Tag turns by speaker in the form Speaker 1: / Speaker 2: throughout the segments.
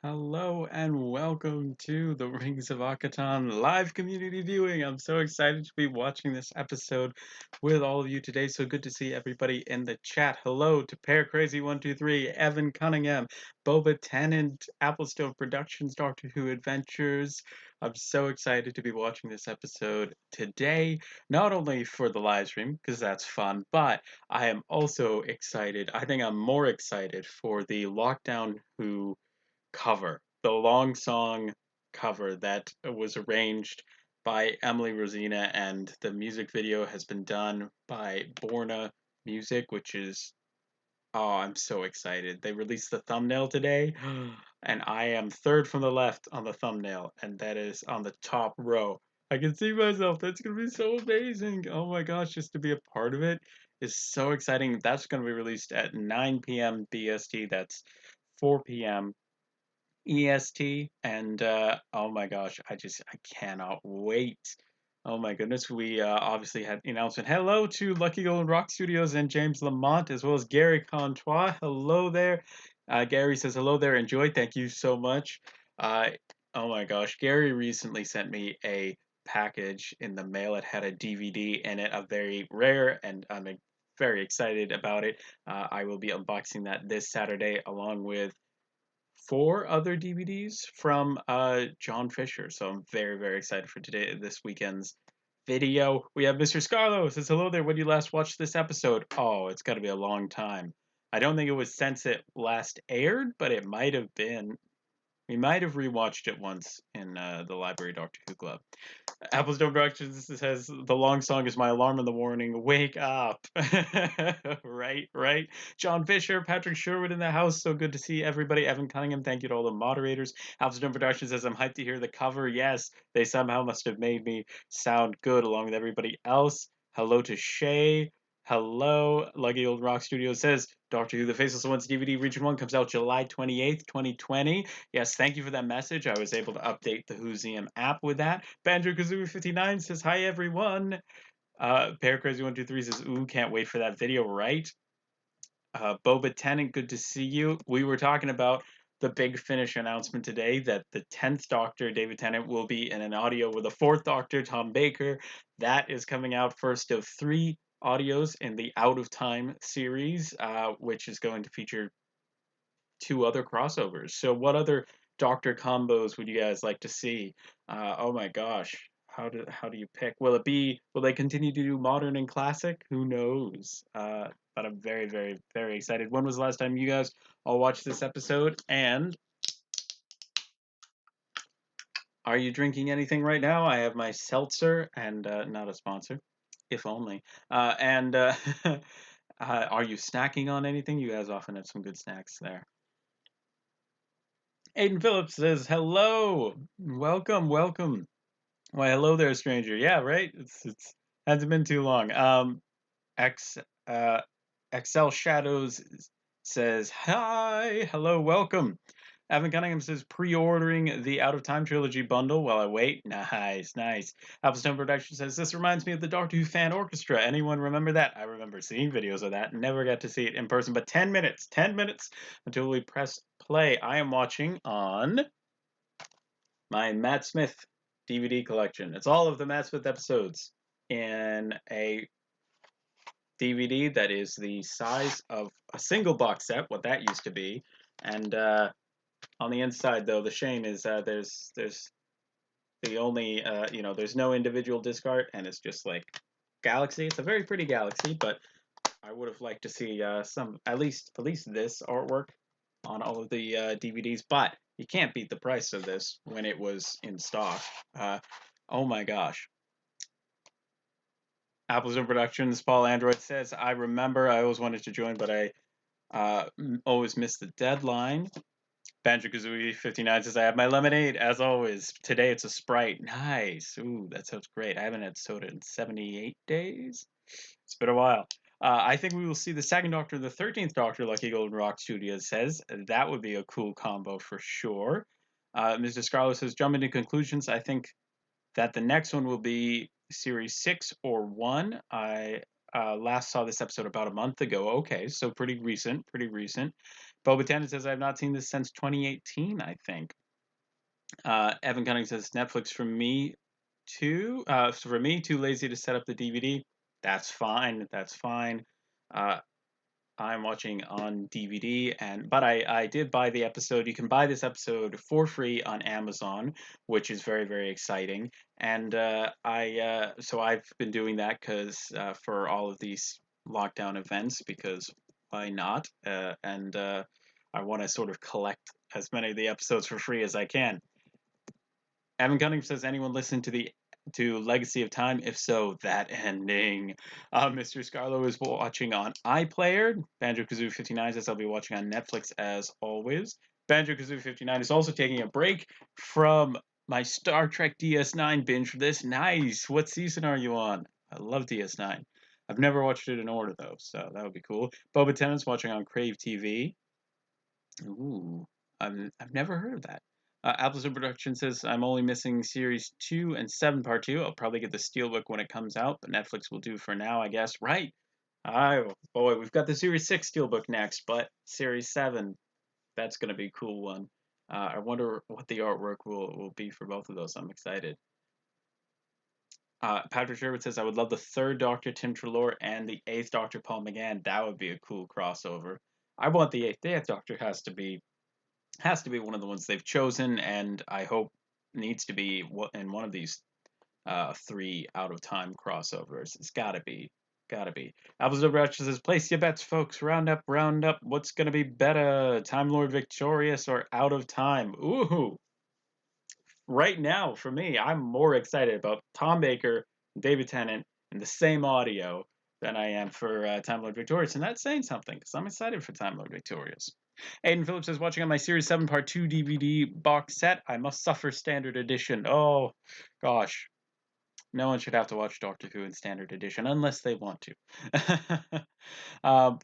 Speaker 1: Hello and welcome to the Rings of Akhaten live community viewing. I'm so excited to be watching this episode with all of you today. So good to see everybody in the chat. Hello to Pear Crazy 123, Evan Cunningham, Boba Tennant, Applestone Productions, Doctor Who Adventures. I'm so excited to be watching this episode today, not only for the live stream because that's fun, but I am also excited. I think I'm more excited for the Lockdown Who cover, the long song cover that was arranged by Emily Rosina, and the music video has been done by Borna Music, which is I'm so excited. They released the thumbnail today, and I am third from the left on the thumbnail, and that is on the top row. I can see myself. That's gonna be so amazing. Oh my gosh, just to be a part of it is so exciting. That's gonna be released at 9 p.m. BST. That's 4 p.m. EST, and oh my gosh, I cannot wait. Oh my goodness, we obviously had the announcement. Hello to Lucky Golden Rock Studios and James Lamont, as well as Gary Contois. Hello there. Gary says hello there. Enjoy. Thank you so much. Uh, oh my gosh, Gary recently sent me a package in the mail. It had a DVD in it, a very rare, and I'm very excited about it. I will be unboxing that this Saturday along with four other DVDs from John Fisher. So I'm very, very excited for this weekend's video. We have Mr. Scarlo says hello there. When you last watched this episode? Oh, it's got to be a long time. I don't think it was since it last aired, but it might have been. We might have rewatched it once in the Library Doctor Who Club. Apple's Dome Productions says the long song is my alarm in the morning. Wake up. Right, right. John Fisher, Patrick Sherwood in the house. So good to see everybody. Evan Cunningham, thank you to all the moderators. Apple's Dome Productions says I'm hyped to hear the cover. Yes, they somehow must have made me sound good along with everybody else. Hello to Shay. Hello, Lucky Old Rock Studio says Doctor Who The Faceless Ones DVD Region 1 comes out July 28th, 2020. Yes, thank you for that message. I was able to update the Whozium app with that. Banjo Kazooie 59 says, hi everyone. Pear Crazy 123 says, ooh, can't wait for that video, right? Boba Tennant, good to see you. We were talking about the Big Finish announcement today that the 10th Doctor, David Tennant, will be in an audio with the 4th Doctor, Tom Baker. That is coming out first of 3 audios in the Out of Time series, which is going to feature 2 other crossovers. So what other Doctor combos would you guys like to see? Oh my gosh. How do you pick? Will they continue to do modern and classic? Who knows? But I'm very, very, very excited. When was the last time you guys all watched this episode? And are you drinking anything right now? I have my seltzer, and not a sponsor, if only. And are you snacking on anything? You guys often have some good snacks there. Aiden Phillips says, hello, welcome, welcome. Why, hello there, stranger. Yeah, right? It's hasn't been too long. X, uh, Excel Shadows says, hi, hello, welcome. Evan Cunningham says, pre-ordering the Out of Time trilogy bundle while I wait. Nice, nice. Applestone Production says, this reminds me of the Doctor Who fan orchestra. Anyone remember that? I remember seeing videos of that. Never got to see it in person, but 10 minutes until we press play. I am watching on my Matt Smith DVD collection. It's all of the Matt Smith episodes in a DVD that is the size of a single box set, what that used to be. And on the inside, though, the shame is there's the only there's no individual disc art, and it's just like Galaxy. It's a very pretty Galaxy, but I would have liked to see some at least this artwork on all of the DVDs. But you can't beat the price of this when it was in stock. Oh my gosh. Apple's in Productions, Paul Android says, I remember I always wanted to join, but I always missed the deadline. Banjo Kazooie 59 says, I have my lemonade, as always. Today it's a Sprite. Nice. Ooh, that sounds great. I haven't had soda in 78 days. It's been a while. I think we will see the second Doctor, the 13th Doctor, Lucky Golden Rock Studios says. That would be a cool combo for sure. Mr. Scarlett says, jump into conclusions. I think that the next one will be Series 6 or 1. I last saw this episode about a month ago. Okay, so pretty recent, pretty recent. Boba Tennant says, I've not seen this since 2018, I think. Evan Cunning says, Netflix for me too. For me, too lazy to set up the DVD. That's fine. That's fine. Uh, I'm watching on DVD, but I did buy the episode. You can buy this episode for free on Amazon, which is very, very exciting. And so I've been doing that because for all of these lockdown events, because why not? I want to sort of collect as many of the episodes for free as I can. Evan Cunningham says, anyone listen to Legacy of Time? If so, that ending. Mr. Scarlo is watching on iPlayer. Banjo Kazooie 59 says, I'll be watching on Netflix as always. Banjo Kazooie 59 is also taking a break from my Star Trek DS9 binge for this. Nice. What season are you on? I love DS9. I've never watched it in order though, so that would be cool. Boba Tennant's watching on Crave TV. Ooh, I've never heard of that. Appleton Production says, I'm only missing Series 2 and 7 Part 2. I'll probably get the Steelbook when it comes out, but Netflix will do for now, I guess. Right. Oh, boy, we've got the Series 6 Steelbook next, but Series 7, that's going to be a cool one. I wonder what the artwork will be for both of those. I'm excited. Patrick Sherwood says, I would love the third Doctor, Tim Treloar, and the eighth Doctor, Paul McGann. That would be a cool crossover. I want the eighth. The eighth Doctor has to be one of the ones they've chosen, and I hope needs to be in one of these 3 out of time crossovers. It's gotta be. Apples over says, place your bets, folks. Round up, round up. What's gonna be better? Time Lord Victorious or Out of Time? Ooh. Right now, for me, I'm more excited about Tom Baker, David Tennant, in the same audio than I am for Time Lord Victorious, and that's saying something because I'm excited for Time Lord Victorious. Aiden Phillips is watching on my Series 7 Part 2 DVD box set. I Must Suffer Standard Edition. Oh, gosh. No one should have to watch Doctor Who in Standard Edition unless they want to. um,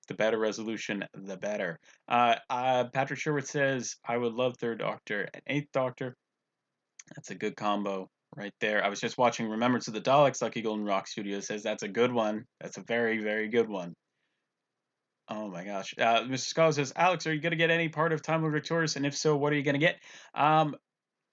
Speaker 1: the better resolution, the better. Patrick Sherwood says, I would love Third Doctor and Eighth Doctor. That's a good combo right there. I was just watching Remembrance of the Daleks. Lucky Golden Rock Studio says that's a good one. That's a very, very good one. Oh my gosh. Mr. Scholar says, Alex, are you going to get any part of Time Lord Victorious? And if so, what are you going to get?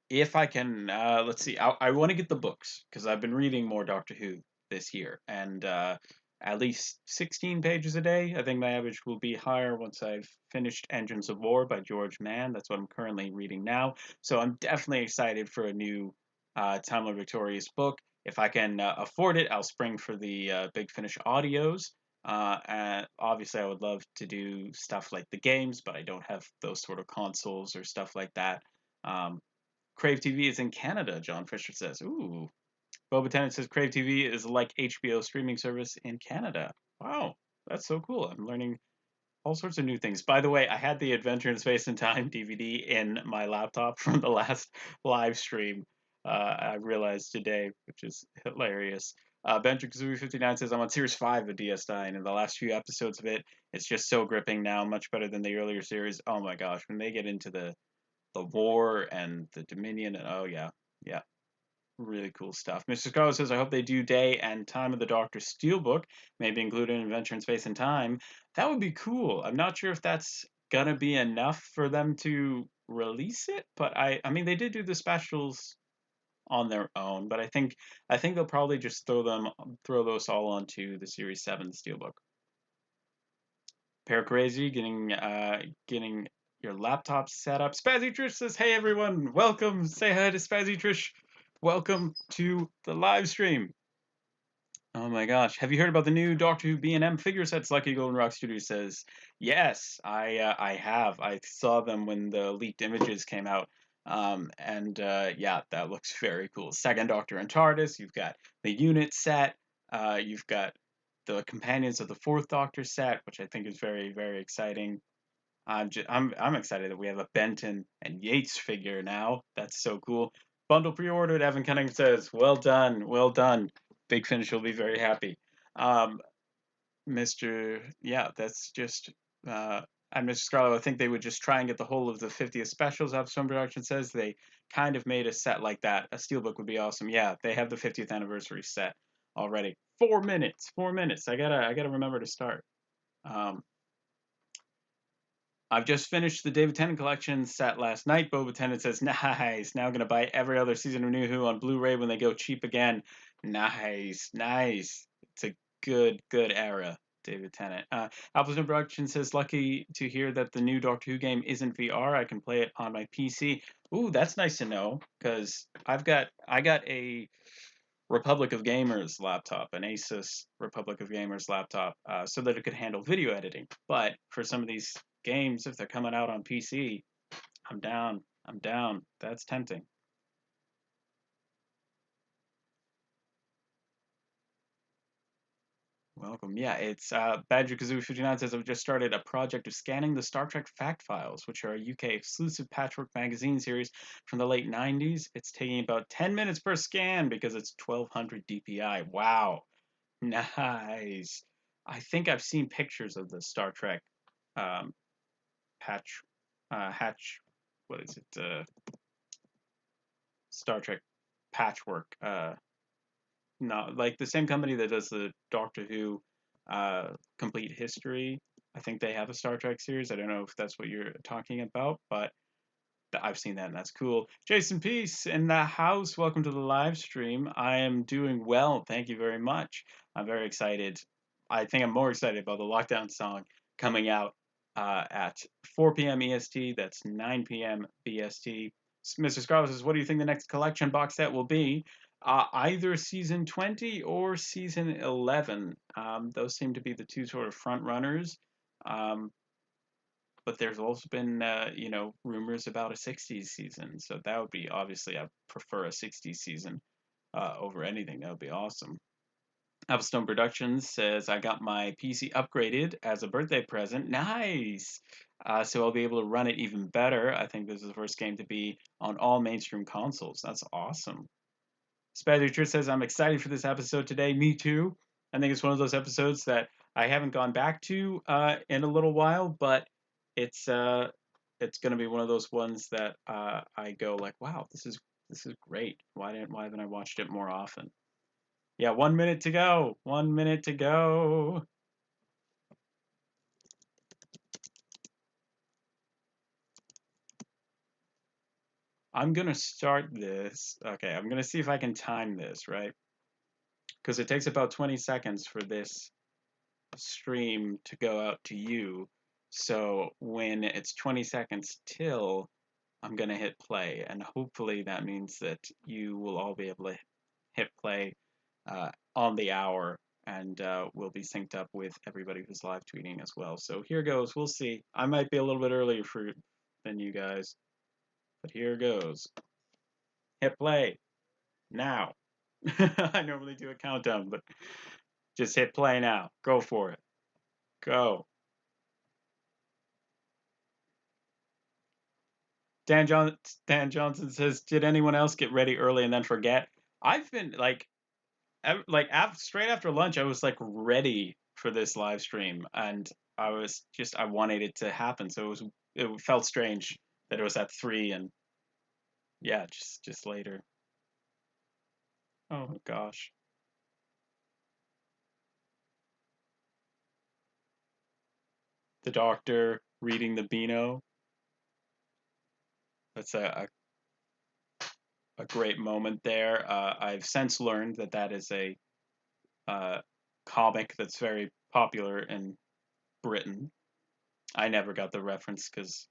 Speaker 1: If I can, let's see. I want to get the books because I've been reading more Doctor Who this year. And at least 16 pages a day. I think my average will be higher once I've finished Engines of War by George Mann. That's what I'm currently reading now. So I'm definitely excited for a new Time Lord Victorious book. If I can afford it, I'll spring for the Big Finish audios. And obviously, I would love to do stuff like the games, but I don't have those sort of consoles or stuff like that. Crave TV is in Canada, John Fisher says. Ooh. Boba Tennant says Crave TV is like HBO streaming service in Canada. Wow, that's so cool. I'm learning all sorts of new things. By the way, I had the Adventure in Space and Time DVD in my laptop from the last live stream. I realized today, which is hilarious. Benjo Kazooie 59 says, I'm on Series 5 of DS9, and the last few episodes of it, it's just so gripping now, much better than the earlier series. Oh my gosh, when they get into the war and the Dominion, and oh yeah, really cool stuff. Mr. Scarlett says, I hope they do Day and Time of the Doctor Steelbook, maybe include an Adventure in Space and Time. That would be cool. I'm not sure if that's gonna be enough for them to release it, but I mean they did do the specials on their own, but I think they'll probably just throw those all onto the Series 7 Steelbook. Paracrazy getting your laptop set up. Spazzy Trish says, hey everyone, welcome. Say hi to Spazzy Trish. Welcome to the live stream. Oh my gosh. Have you heard about the new Doctor Who B&M figure sets? Lucky Golden Rock Studio says, yes, I have. I saw them when the leaked images came out. Yeah, that looks very cool. Second Doctor and TARDIS. You've got the unit set. You've got the companions of the Fourth Doctor set, which I think is very, very exciting. I'm excited that we have a Benton and Yates figure now. That's so cool. Bundle pre-ordered. Evan Cunningham says, well done, well done. Big Finish will be very happy. That's just and Mr. Scarlett, I think they would just try and get the whole of the 50th specials out. Some production says they kind of made a set like that. A steelbook would be awesome. Yeah, they have the 50th anniversary set already. 4 minutes. 4 minutes. I gotta remember to start. I've just finished the David Tennant collection set last night. Boba Tennant says, nice. Now going to buy every other season of New Who on Blu-ray when they go cheap again. Nice, nice. It's a good era, David Tennant. Appleton Production says, lucky to hear that the new Doctor Who game isn't VR. I can play it on my PC. Ooh, that's nice to know, because I got a Republic of Gamers laptop, an Asus Republic of Gamers laptop, so that it could handle video editing. But for some of these games, if they're coming out on PC, I'm down. I'm down. That's tempting. Welcome. Yeah, it's Badger Kazoo 59 says I've just started a project of scanning the Star Trek fact files, which are a UK exclusive patchwork magazine series from the late 90s. It's taking about 10 minutes per scan because it's 1200 DPI. Wow. Nice. I think I've seen pictures of the Star Trek um, patch hatch. What is it? Star Trek patchwork. No, like the same company that does the Doctor Who complete history. I think they have a Star Trek series. I don't know if that's what you're talking about, but I've seen that and that's cool. Jason Peace in the house. Welcome to the live stream. I am doing well. Thank you very much. I'm very excited. I think I'm more excited about the lockdown song coming out at 4 p.m. EST. That's 9 p.m. BST. Mr. Scarlett says, what do you think the next collection box set will be? Either season 20 or season 11. Those seem to be the two sort of front runners. Um, but there's also been, rumors about a 60s season. So that would be, obviously, I prefer a 60s season over anything. That would be awesome. Applestone Productions says, I got my PC upgraded as a birthday present. Nice! So I'll be able to run it even better. I think this is the first game to be on all mainstream consoles. That's awesome. Spider Truth says, I'm excited for this episode today. Me too. I think it's one of those episodes that I haven't gone back to in a little while, but it's it's going to be one of those ones that I go like, wow, this is great. Why haven't I watched it more often? Yeah, 1 minute to go. 1 minute to go. I'm gonna start this. Okay, I'm gonna see if I can time this, right? Because it takes about 20 seconds for this stream to go out to you. So when it's 20 seconds till, I'm going to hit play. And hopefully that means that you will all be able to hit play on the hour, and we'll be synced up with everybody who's live tweeting as well. So here goes. We'll see. I might be a little bit earlier than you guys, but here goes. Hit play now. I normally do a countdown, but just hit play now. Go for it. Go. Dan Johnson says, "Did anyone else get ready early and then forget?" I've been straight after lunch, I was like ready for this live stream, and I wanted it to happen. So it felt strange that it was at 3, and yeah, just later. Oh gosh, the doctor reading the Beano. That's a great moment there. I've since learned that that is a uh, comic that's very popular in Britain. I never got the reference because,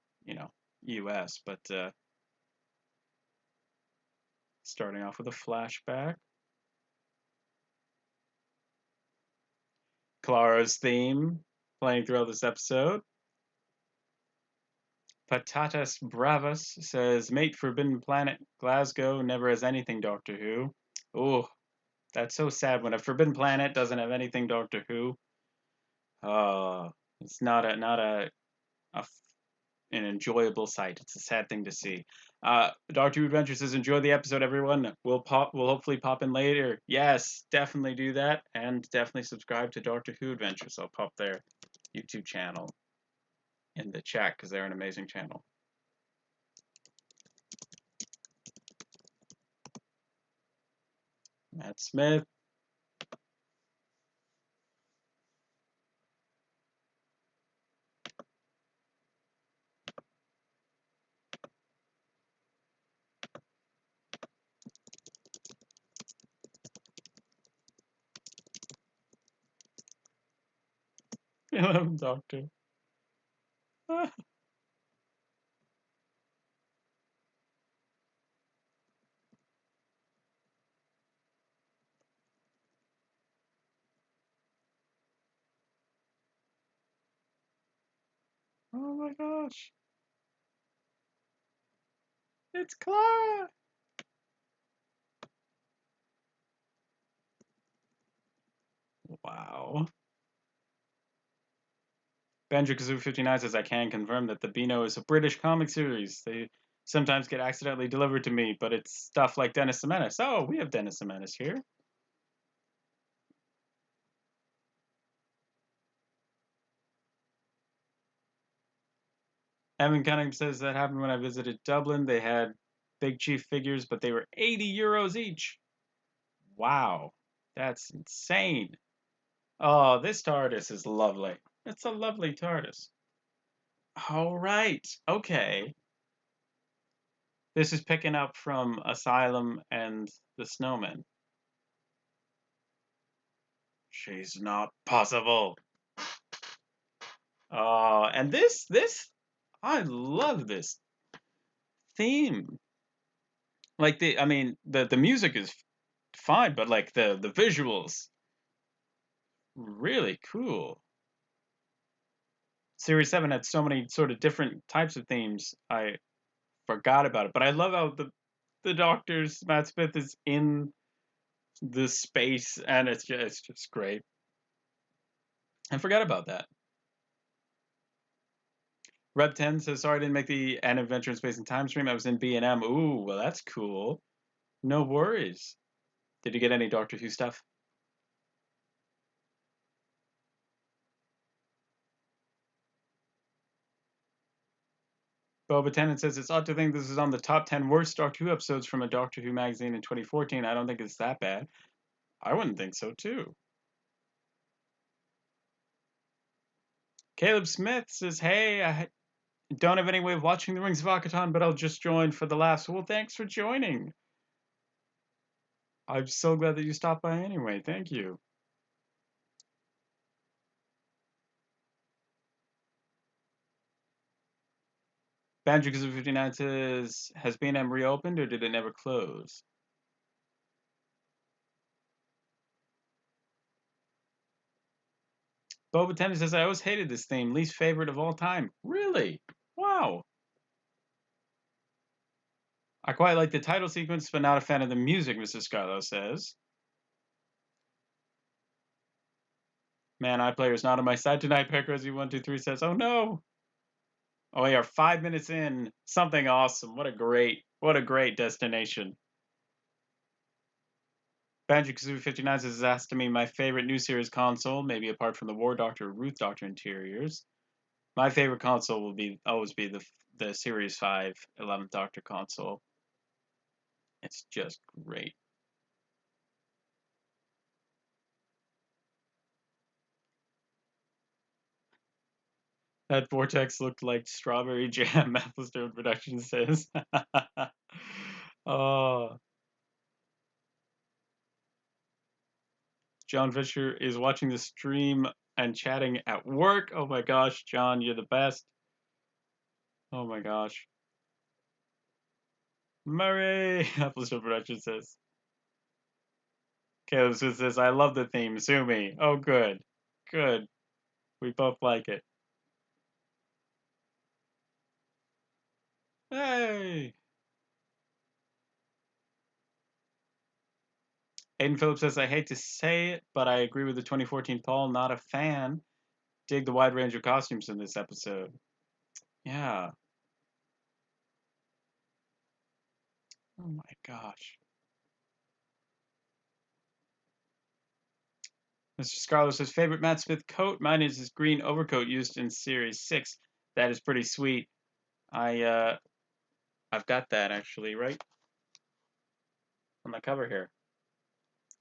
Speaker 1: US, but starting off with a flashback. Clara's theme playing throughout this episode. Patatas Bravas says, Mate Forbidden Planet Glasgow never has anything Doctor Who. Oh, that's so sad when a Forbidden Planet doesn't have anything Doctor Who. It's not an enjoyable sight. It's a sad thing to see. Doctor Who Adventure says, enjoy the episode, everyone. We'll hopefully pop in later. Yes, definitely do that, and definitely subscribe to Doctor Who Adventures. I'll pop their YouTube channel in the chat because they're an amazing channel. Matt Smith. 11th Doctor. Oh my gosh. It's Clara. Wow. Banjo-Kazooie59 says, I can confirm that the Beano is a British comic series. They sometimes get accidentally delivered to me, but it's stuff like Dennis the Menace. Oh, we have Dennis the Menace here. Evan Cunningham says that happened when I visited Dublin. They had Big Chief figures, but they were 80 euros each. Wow. That's insane. Oh, this TARDIS is lovely. It's a lovely TARDIS. All right. Okay. This is picking up from Asylum and the Snowman. She's not possible. Oh, and this, I love this theme. Like I mean, the music is fine, but like the visuals, really cool. Series 7 had so many sort of different types of themes. I forgot about it, but I love how the Doctor's Matt Smith is in the space, and it's just great. I forgot about that. Reb 10 says, sorry I didn't make the An Adventure in Space and Time stream. I was in B&M. Ooh, well, that's cool. No worries. Did you get any Doctor Who stuff? Boba Tennant says, it's odd to think this is on the top 10 worst Doctor Who episodes from a Doctor Who magazine in 2014. I don't think it's that bad. I wouldn't think so, too. Caleb Smith says, hey, I don't have any way of watching the Rings of Akhaten, but I'll just join for the laughs. Well, thanks for joining. I'm so glad that you stopped by anyway. Thank you. Banjo-Kazooie59 says, has B&M reopened or did it never close? Boba Tennant says, I always hated this theme. Least favorite of all time. Really? Wow. I quite like the title sequence, but not a fan of the music, Mr. Scarlo says. Man, iPlayer's not on my side tonight, Peckrosy123 says, oh no. Oh, we are 5 minutes in. Something awesome. What a great destination. Banjo-Kazooie59 says, asked to me my favorite new series console, maybe apart from the War Doctor, Ruth Doctor interiors. My favorite console will always be the Series 5 11th Doctor console. It's just great. That vortex looked like strawberry jam, Maplestone Productions says. Oh. John Fisher is watching the stream and chatting at work. Oh my gosh, John, you're the best. Oh my gosh. Murray, Maplestone Productions says. Caleb says, I love the theme, sue me. Oh, good. Good. We both like it. Hey! Aiden Phillips says, I hate to say it, but I agree with the 2014 Paul. Not a fan. Dig the wide range of costumes in this episode. Yeah. Oh my gosh. Mr. Scarlett says, favorite Matt Smith coat? Mine is his green overcoat used in Series 6. That is pretty sweet. I've got that actually, right? On the cover here.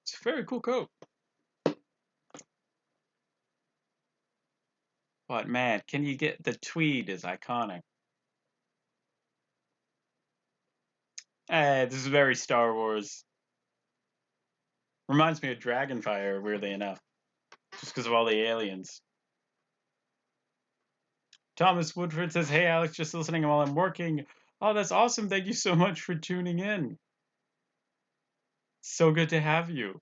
Speaker 1: It's a very cool coat. But man, can you get the tweed is iconic. This is very Star Wars. Reminds me of Dragonfire, weirdly enough. Just because of all the aliens. Thomas Woodford says, "Hey Alex, just listening while I'm working." Oh, that's awesome. Thank you so much for tuning in. So good to have you.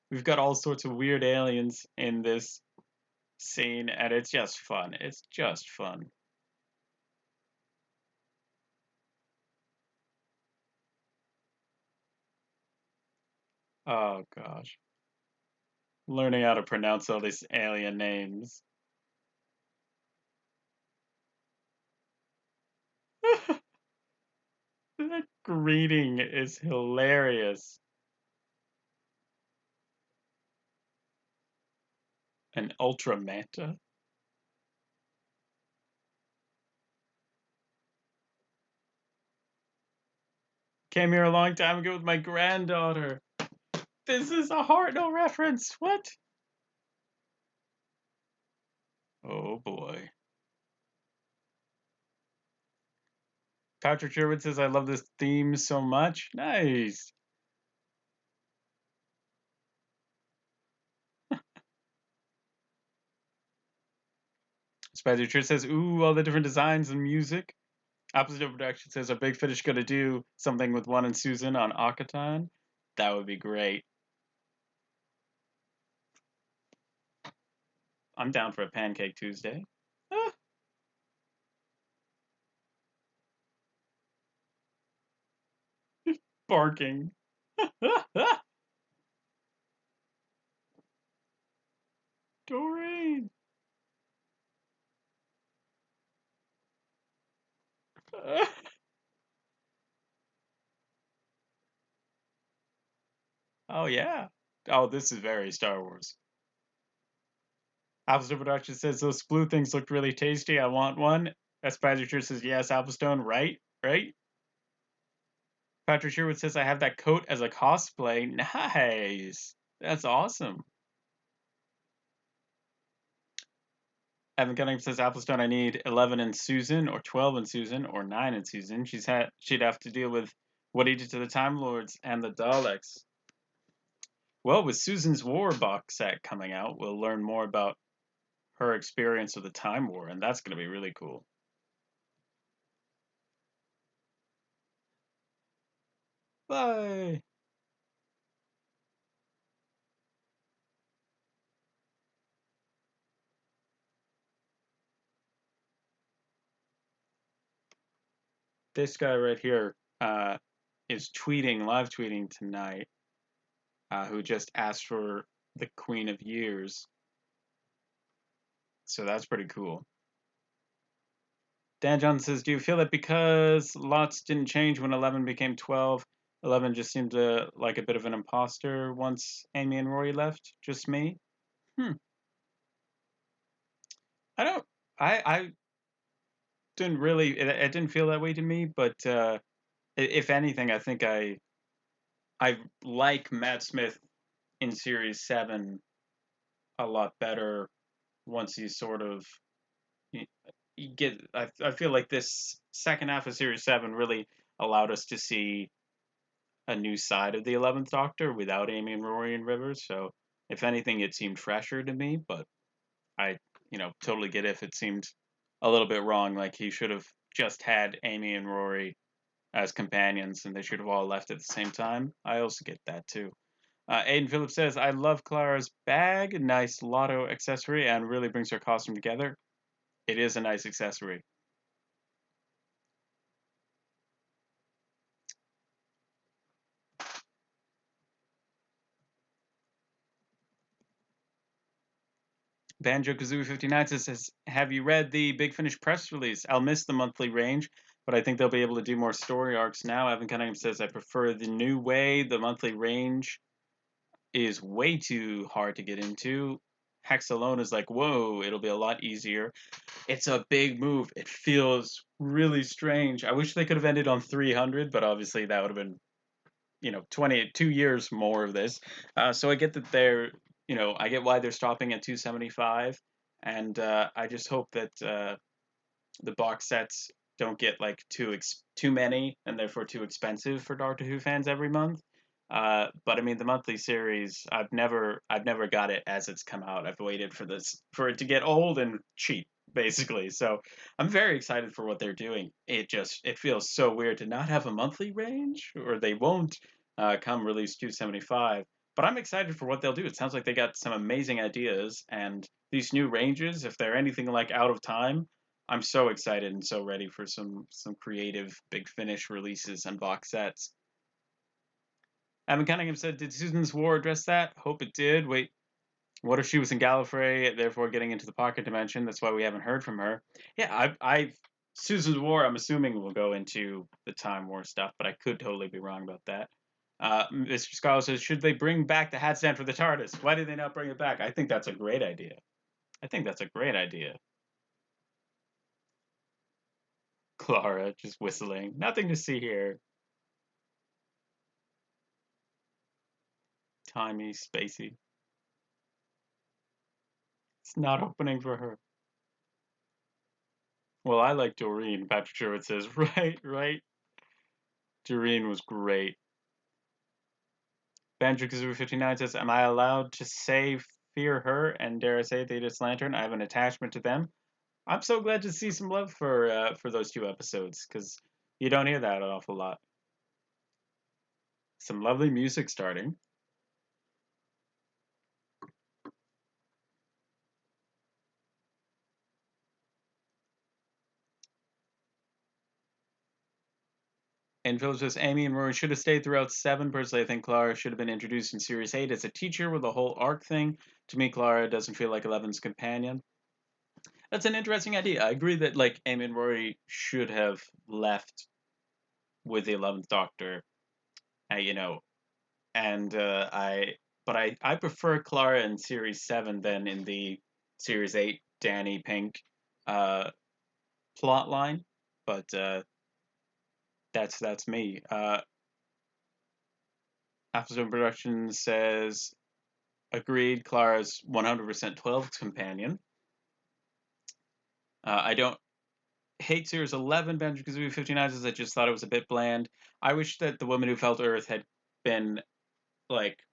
Speaker 1: We've got all sorts of weird aliens in this scene, and it's just fun. It's just fun. Oh gosh. Learning how to pronounce all these alien names. That greeting is hilarious. An ultra manta? Came here a long time ago with my granddaughter. This is a Hartnell reference. What? Oh boy. Patrick Sherwood says, "I love this theme so much." Nice. Spider Church says, "Ooh, all the different designs and music." Opposite of Production says, "Are Big Finish gonna do something with One and Susan on Akhaten?" That would be great. I'm down for a Pancake Tuesday. Ah, barking. Doreen. Oh yeah. Oh, this is very Star Wars. Appleton Production says those blue things looked really tasty. I want one. Spider Church says yes. Applestone, right? Right? Patrick Sherwood says I have that coat as a cosplay. Nice. That's awesome. Evan Cunningham says Applestone, I need 11 and Susan, or 12 and Susan, or 9 and Susan. She'd have to deal with what he did to the Time Lords and the Daleks. Well, with Susan's War box set coming out, we'll learn more about her experience of the Time War, and that's going to be really cool. Bye. This guy right here is live tweeting tonight, who just asked for the Queen of Years. So that's pretty cool. Dan Johnson says, "Do you feel that because lots didn't change when 11 became 12, 11 just seemed like a bit of an imposter once Amy and Rory left? Just me?" Hmm. I don't. I didn't really. It didn't feel that way to me. But if anything, I think I like Matt Smith in Series 7 a lot better once he's sort of you get. I feel like this second half of Series 7 really allowed us to see a new side of the 11th Doctor without Amy and Rory and Rivers. So if anything, it seemed fresher to me. But I, totally get if it seemed a little bit wrong. Like he should have just had Amy and Rory as companions, and they should have all left at the same time. I also get that too. Aiden Phillips says, "I love Clara's bag, nice lotto accessory, and really brings her costume together." It is a nice accessory. Banjo Kazooie 59 says, "Have you read the Big Finish press release? I'll miss the monthly range, but I think they'll be able to do more story arcs now." Evan Cunningham says, "I prefer the new way. The monthly range is way too hard to get into. Hex alone is like, whoa, it'll be a lot easier." It's a big move. It feels really strange. I wish they could have ended on 300, but obviously that would have been 22 years more of this. So I get that I get why they're stopping at 275, and I just hope that the box sets don't get like too many and therefore too expensive for Doctor Who fans every month. But I mean, the monthly series, I've never got it as it's come out. I've waited for it to get old and cheap. basically. So I'm very excited for what they're doing. It feels so weird to not have a monthly range, or they won't come release 275. But I'm excited for what they'll do. It sounds like they got some amazing ideas, and these new ranges, if they're anything like Out of Time, I'm so excited and so ready for some creative Big Finish releases and box sets. Evan Cunningham said, "Did Susan's War address that? Hope it did. Wait, what if she was in Gallifrey, therefore getting into the pocket dimension? That's why we haven't heard from her." Yeah, Susan's War, I'm assuming will go into the Time War stuff, but I could totally be wrong about that. Mr. Scholar says, "Should they bring back the hat stand for the TARDIS? Why did they not bring it back?" I think that's a great idea. I think that's a great idea. Clara just whistling. Nothing to see here. Timey, spacey. It's not opening for her. Well, I like Doreen. Patrick Sherwood says, right, right. Doreen was great. Banjo Kazooie 59 says, "Am I allowed to say Fear Her and dare I say Thetis Lantern? I have an attachment to them." I'm so glad to see some love for those two episodes, because you don't hear that an awful lot. Some lovely music starting. And Phil says, "Amy and Rory should have stayed throughout 7. Personally, I think Clara should have been introduced in Series 8 as a teacher with the whole arc thing. To me, Clara doesn't feel like Eleven's companion." That's an interesting idea. I agree that like Amy and Rory should have left with the 11th Doctor, you know, and I prefer Clara in Series 7 than in the Series 8 Danny Pink uh, plot line, but that's me. Afterstone Productions says, "Agreed, Clara's 100% 12's companion." I don't hate Series 11, Banjo-Kazooie 59 says, "I just thought it was a bit bland. I wish that The Woman Who Felt Earth had been, like,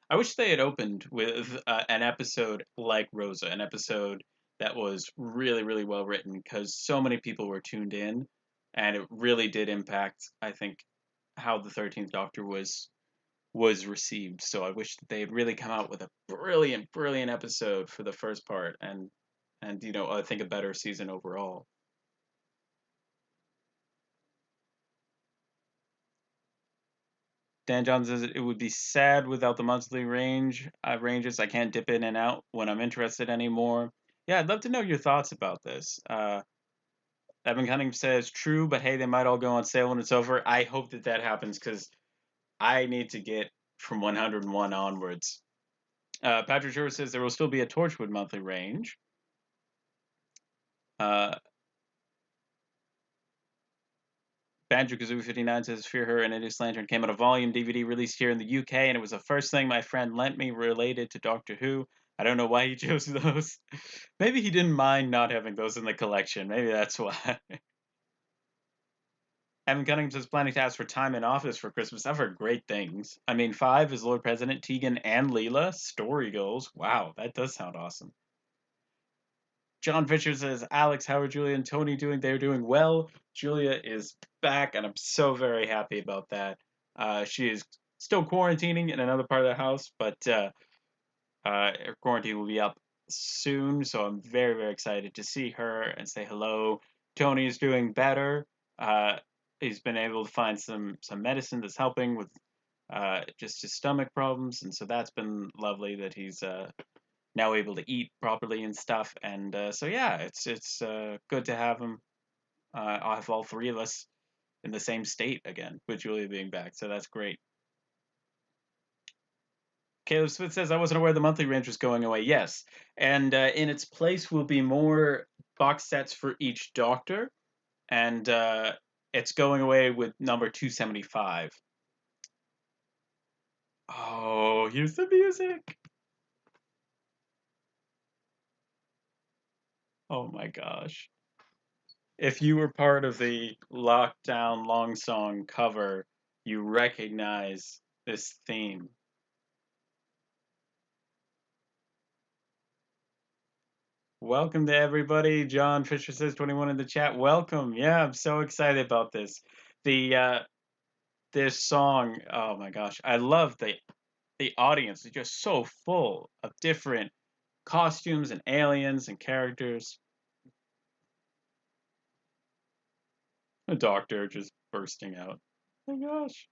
Speaker 1: I wish they had opened with an episode like Rosa, an episode that was really, really well written, because so many people were tuned in, and it really did impact, I think, how the 13th Doctor was received. So I wish that they had really come out with a brilliant, brilliant episode for the first part, and I think a better season overall." Dan John says, "It would be sad without the monthly ranges. I can't dip in and out when I'm interested anymore." Yeah, I'd love to know your thoughts about this. Evan Cunningham says, "True, but hey, they might all go on sale when it's over." I hope that that happens, because I need to get from 101 onwards. Patrick Shore says there will still be a Torchwood monthly range. Uh, Banjo-Kazooie 59 says, "Fear Her and Idiot's Lantern came out a volume DVD released here in the UK, and it was the first thing my friend lent me related to Doctor Who. I don't know why he chose those. Maybe he didn't mind not having those in the collection. Maybe that's why." Evan Cunningham says, "Planning to ask for time in office for Christmas." I've heard great things. I mean, 5 is Lord President, Tegan, and Leela. Story goes. Wow, that does sound awesome. John Fisher says, "Alex, how are Julia and Tony doing? They're doing well. Julia is back, and I'm so very happy about that. She is still quarantining in another part of the house, but her quarantine will be up soon, so I'm very, very excited to see her and say hello. Tony is doing better. Uh, he's been able to find some medicine that's helping with just his stomach problems, and so that's been lovely that he's now able to eat properly and stuff. And so yeah, it's good to have him. I'll have all 3 of us in the same state again, with Julia being back. So that's great. Caleb Smith says, "I wasn't aware the monthly range was going away." Yes, and in its place will be more box sets for each Doctor, and it's going away with number 275. Oh, here's the music. Oh my gosh. If you were part of the Lockdown Long Song cover, you recognize this theme. Welcome to everybody. John Fisher says 21 in the chat. Welcome. Yeah, I'm so excited about this. The this song, oh my gosh. I love the audience. It's just so full of different costumes and aliens and characters. A doctor just bursting out. Oh my gosh.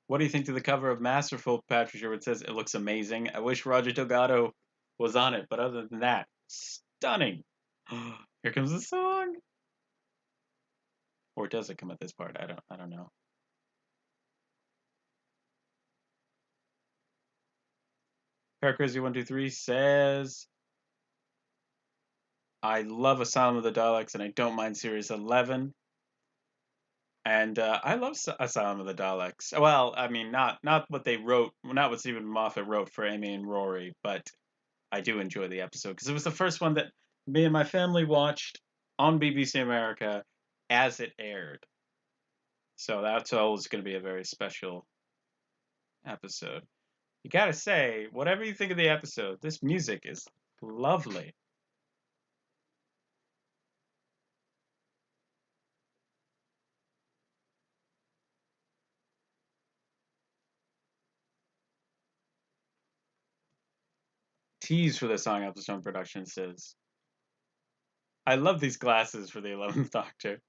Speaker 1: What do you think to the cover of Masterful? Patrick Sherwood says it looks amazing. I wish Roger Delgado was on it, but other than that, stunning. Here comes the song. Or does it come at this part? I don't know. Paracrazy123 says I love Asylum of the Daleks and I don't mind Series 11. And I love Asylum of the Daleks. Well, I mean, not what they wrote, not what Stephen Moffat wrote for Amy and Rory, but I do enjoy the episode because it was the first one that me and my family watched on BBC America as it aired. So that's always going to be a very special episode. You gotta say, whatever you think of the episode, this music is lovely. Tease for the song Appleton Production says, I love these glasses for the 11th Doctor.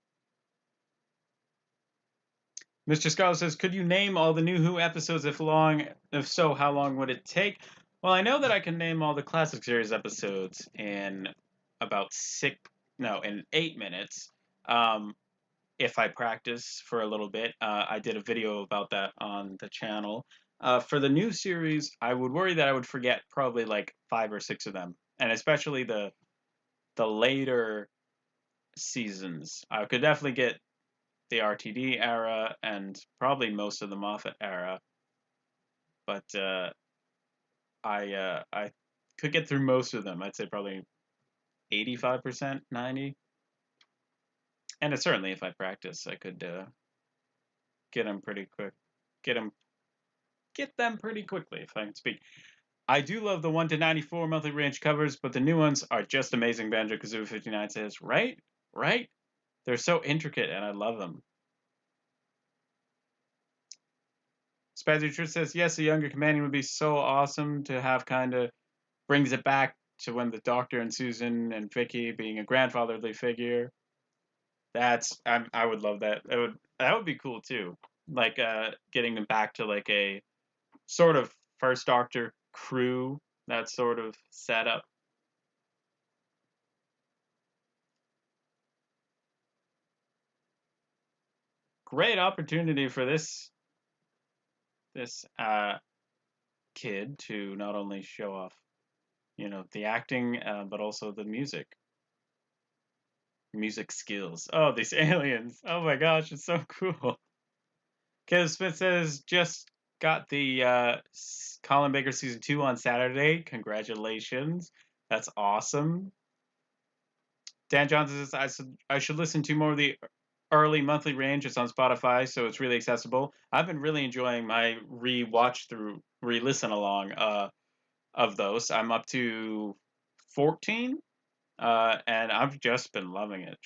Speaker 1: Mr. Scholar says, could you name all the new Who episodes? If so, how long would it take? Well, I know that I can name all the classic series episodes in about in 8 minutes. If I practice for a little bit. I did a video about that on the channel. For the new series, I would worry that I would forget probably like 5 or 6 of them, and especially the later seasons. I could definitely get the RTD era and probably most of the Moffat era, but I could get through most of them. I'd say probably 85%, 90, and certainly if I practice, I could get them pretty quick. Get them pretty quickly, if I can speak. I do love the 1 to 94 monthly range covers, but the new ones are just amazing, Banjo Kazooie 59 says. Right? Right? They're so intricate, and I love them. Spazzy Truth says, yes, a younger companion would be so awesome to have, kind of brings it back to when the Doctor and Susan and Vicky being a grandfatherly figure. I would love that. That would be cool too. Like getting them back to like a sort of First Doctor crew, that sort of setup. Great opportunity for this kid to not only show off, the acting, but also the music skills. Oh, these aliens! Oh my gosh, it's so cool. Kevin Smith says just got the Colin Baker season 2 on Saturday. Congratulations, that's awesome. Dan Johnson says I should listen to more of the early monthly range. It's on Spotify, so it's really accessible. I've been really enjoying my re-listen along of those. I'm up to 14, and I've just been loving it.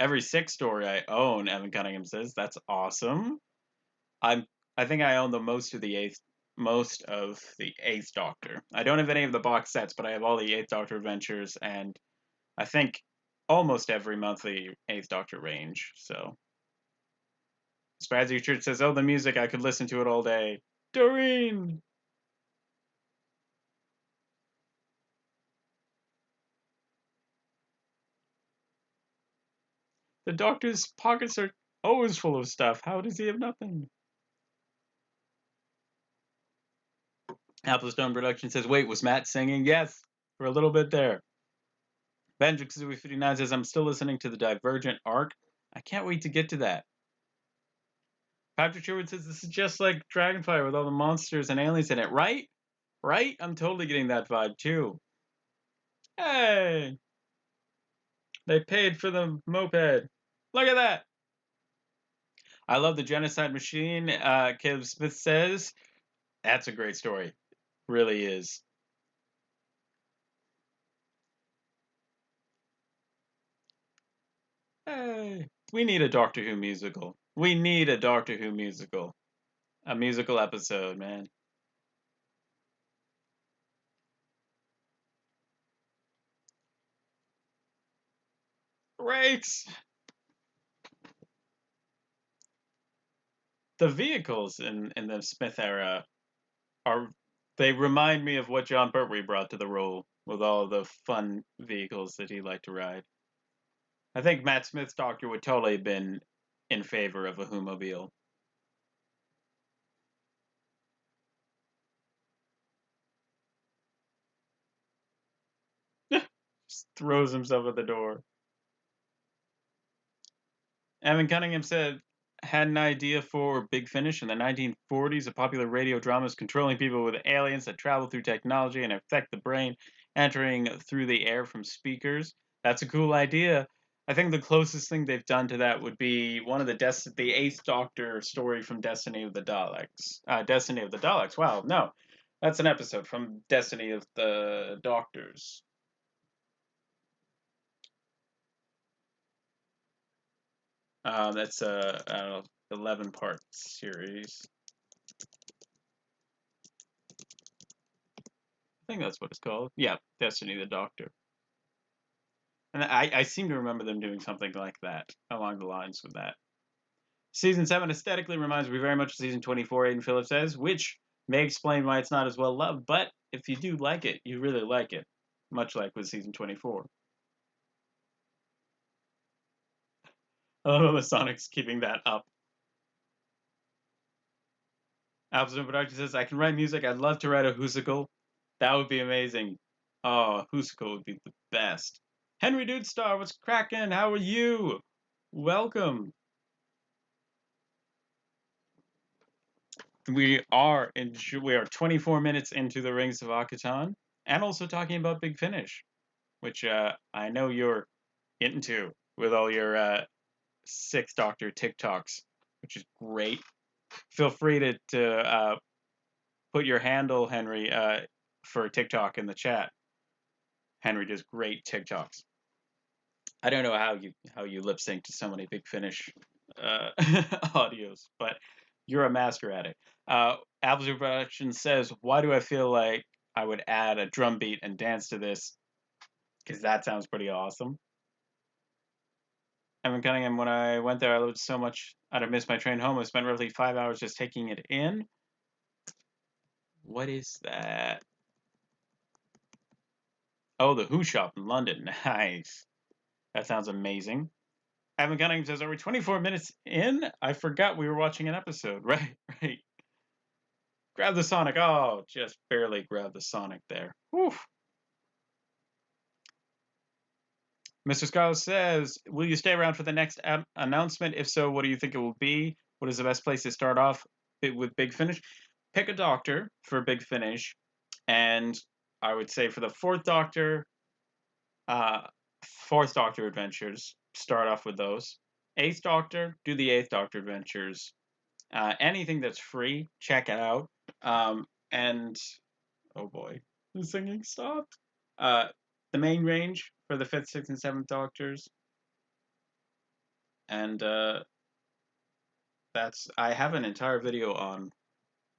Speaker 1: Every 6 story I own, Evan Cunningham says. That's awesome. I think I own the most of the eighth Doctor. I don't have any of the box sets, but I have all the Eighth Doctor adventures, and I think almost every monthly Eighth Doctor range. So, Spazzy Church says, "Oh, the music! I could listen to it all day." Doreen. The Doctor's pockets are always full of stuff. How does he have nothing? Applestone Production says, wait, was Matt singing? Yes, for a little bit there. Benjix59 says, I'm still listening to the Divergent arc. I can't wait to get to that. Patrick Sherwood says, this is just like Dragonfire with all the monsters and aliens in it, right? Right? I'm totally getting that vibe too. Hey! They paid for the moped. Look at that! I love the genocide machine. Caleb Smith says that's a great story. Really is. Hey, we need a Doctor Who musical. We need a Doctor Who musical. A musical episode, man. Great. The vehicles in the Smith era are they remind me of what John Pertwee brought to the role with all the fun vehicles that he liked to ride. I think Matt Smith's Doctor would totally have been in favor of a Whomobile. Just throws himself at the door. Evan Cunningham said, had an idea for Big Finish in the 1940s. A popular radio drama is controlling people with aliens that travel through technology and affect the brain, entering through the air from speakers. That's a cool idea. I think the closest thing they've done to that would be one of the Eighth Doctor story from Destiny of the Daleks. Destiny of the Daleks. Wow, no, that's an episode from Destiny of the Doctors. That's a I don't know, 11-part series. I think that's what it's called. Yeah, Destiny the Doctor. And I seem to remember them doing something like that, along the lines with that. Season 7 aesthetically reminds me very much of Season 24, Aiden Phillips says, which may explain why it's not as well loved, but if you do like it, you really like it. Much like with Season 24. I don't know the Sonic's keeping that up. Absolute Production says, I can write music. I'd love to write a Whosicle. That would be amazing. Oh, Whosicle would be the best. Henry Dudestar, what's cracking? How are you? Welcome. We are 24 minutes into the Rings of Akhaten, and also talking about Big Finish, which I know you're into with all your Sixth Doctor TikToks, which is great. Feel free to put your handle, Henry, for TikTok in the chat. Henry does great TikToks. I don't know how you lip sync to so many Big Finish audios, but you're a master at it. Absolute Production says, "Why do I feel like I would add a drum beat and dance to this? Because that sounds pretty awesome." Evan Cunningham, when I went there, I loved so much. I'd have missed my train home. I spent roughly 5 hours just taking it in. What is that? Oh, the Who Shop in London. Nice. That sounds amazing. Evan Cunningham says, "Are we 24 minutes in? I forgot we were watching an episode." Right, right. Grab the Sonic. Oh, just barely grab the Sonic there. Whew. Mr. Scarlett says, will you stay around for the next announcement? If so, what do you think it will be? What is the best place to start off with Big Finish? Pick a Doctor for Big Finish. And I would say for the uh, Fourth Doctor adventures, start off with those. Eighth Doctor, do the Eighth Doctor adventures. Anything that's free, check it out. And oh boy, the singing stopped. The main range for the fifth, sixth, and seventh Doctors, and I have an entire video on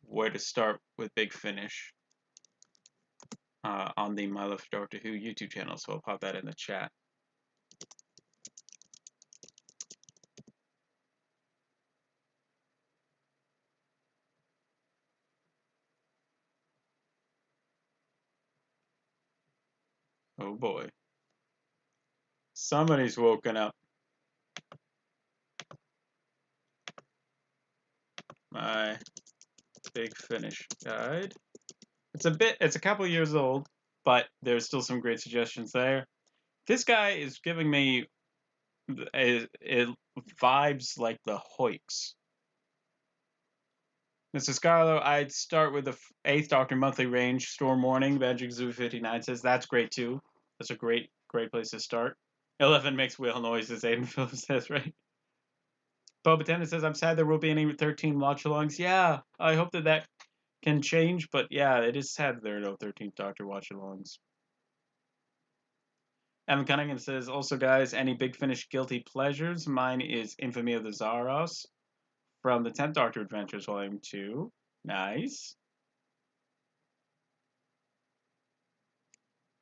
Speaker 1: where to start with Big Finish on the My Love for Doctor Who YouTube channel, so I'll pop that in the chat. Oh boy. Somebody's woken up. My Big Finish guide. It's a couple years old, but there's still some great suggestions there. This guy is giving me it vibes like the Hoyks. Mr. Scarlo, I'd start with the Eighth Doctor monthly range store morning. Magic Zoo 59 says that's great too. That's a great place to start. 11 makes whale noises, Aiden Phillips says, right? Boba Tennis says, I'm sad there won't be any 13 watch-alongs. Yeah, I hope that can change, but yeah, it is sad there are no 13th Doctor watch-alongs. Evan Cunningham says, also, guys, any Big Finish guilty pleasures? Mine is Infamy of the Zaros from the 10th Doctor Adventures, Volume 2. Nice.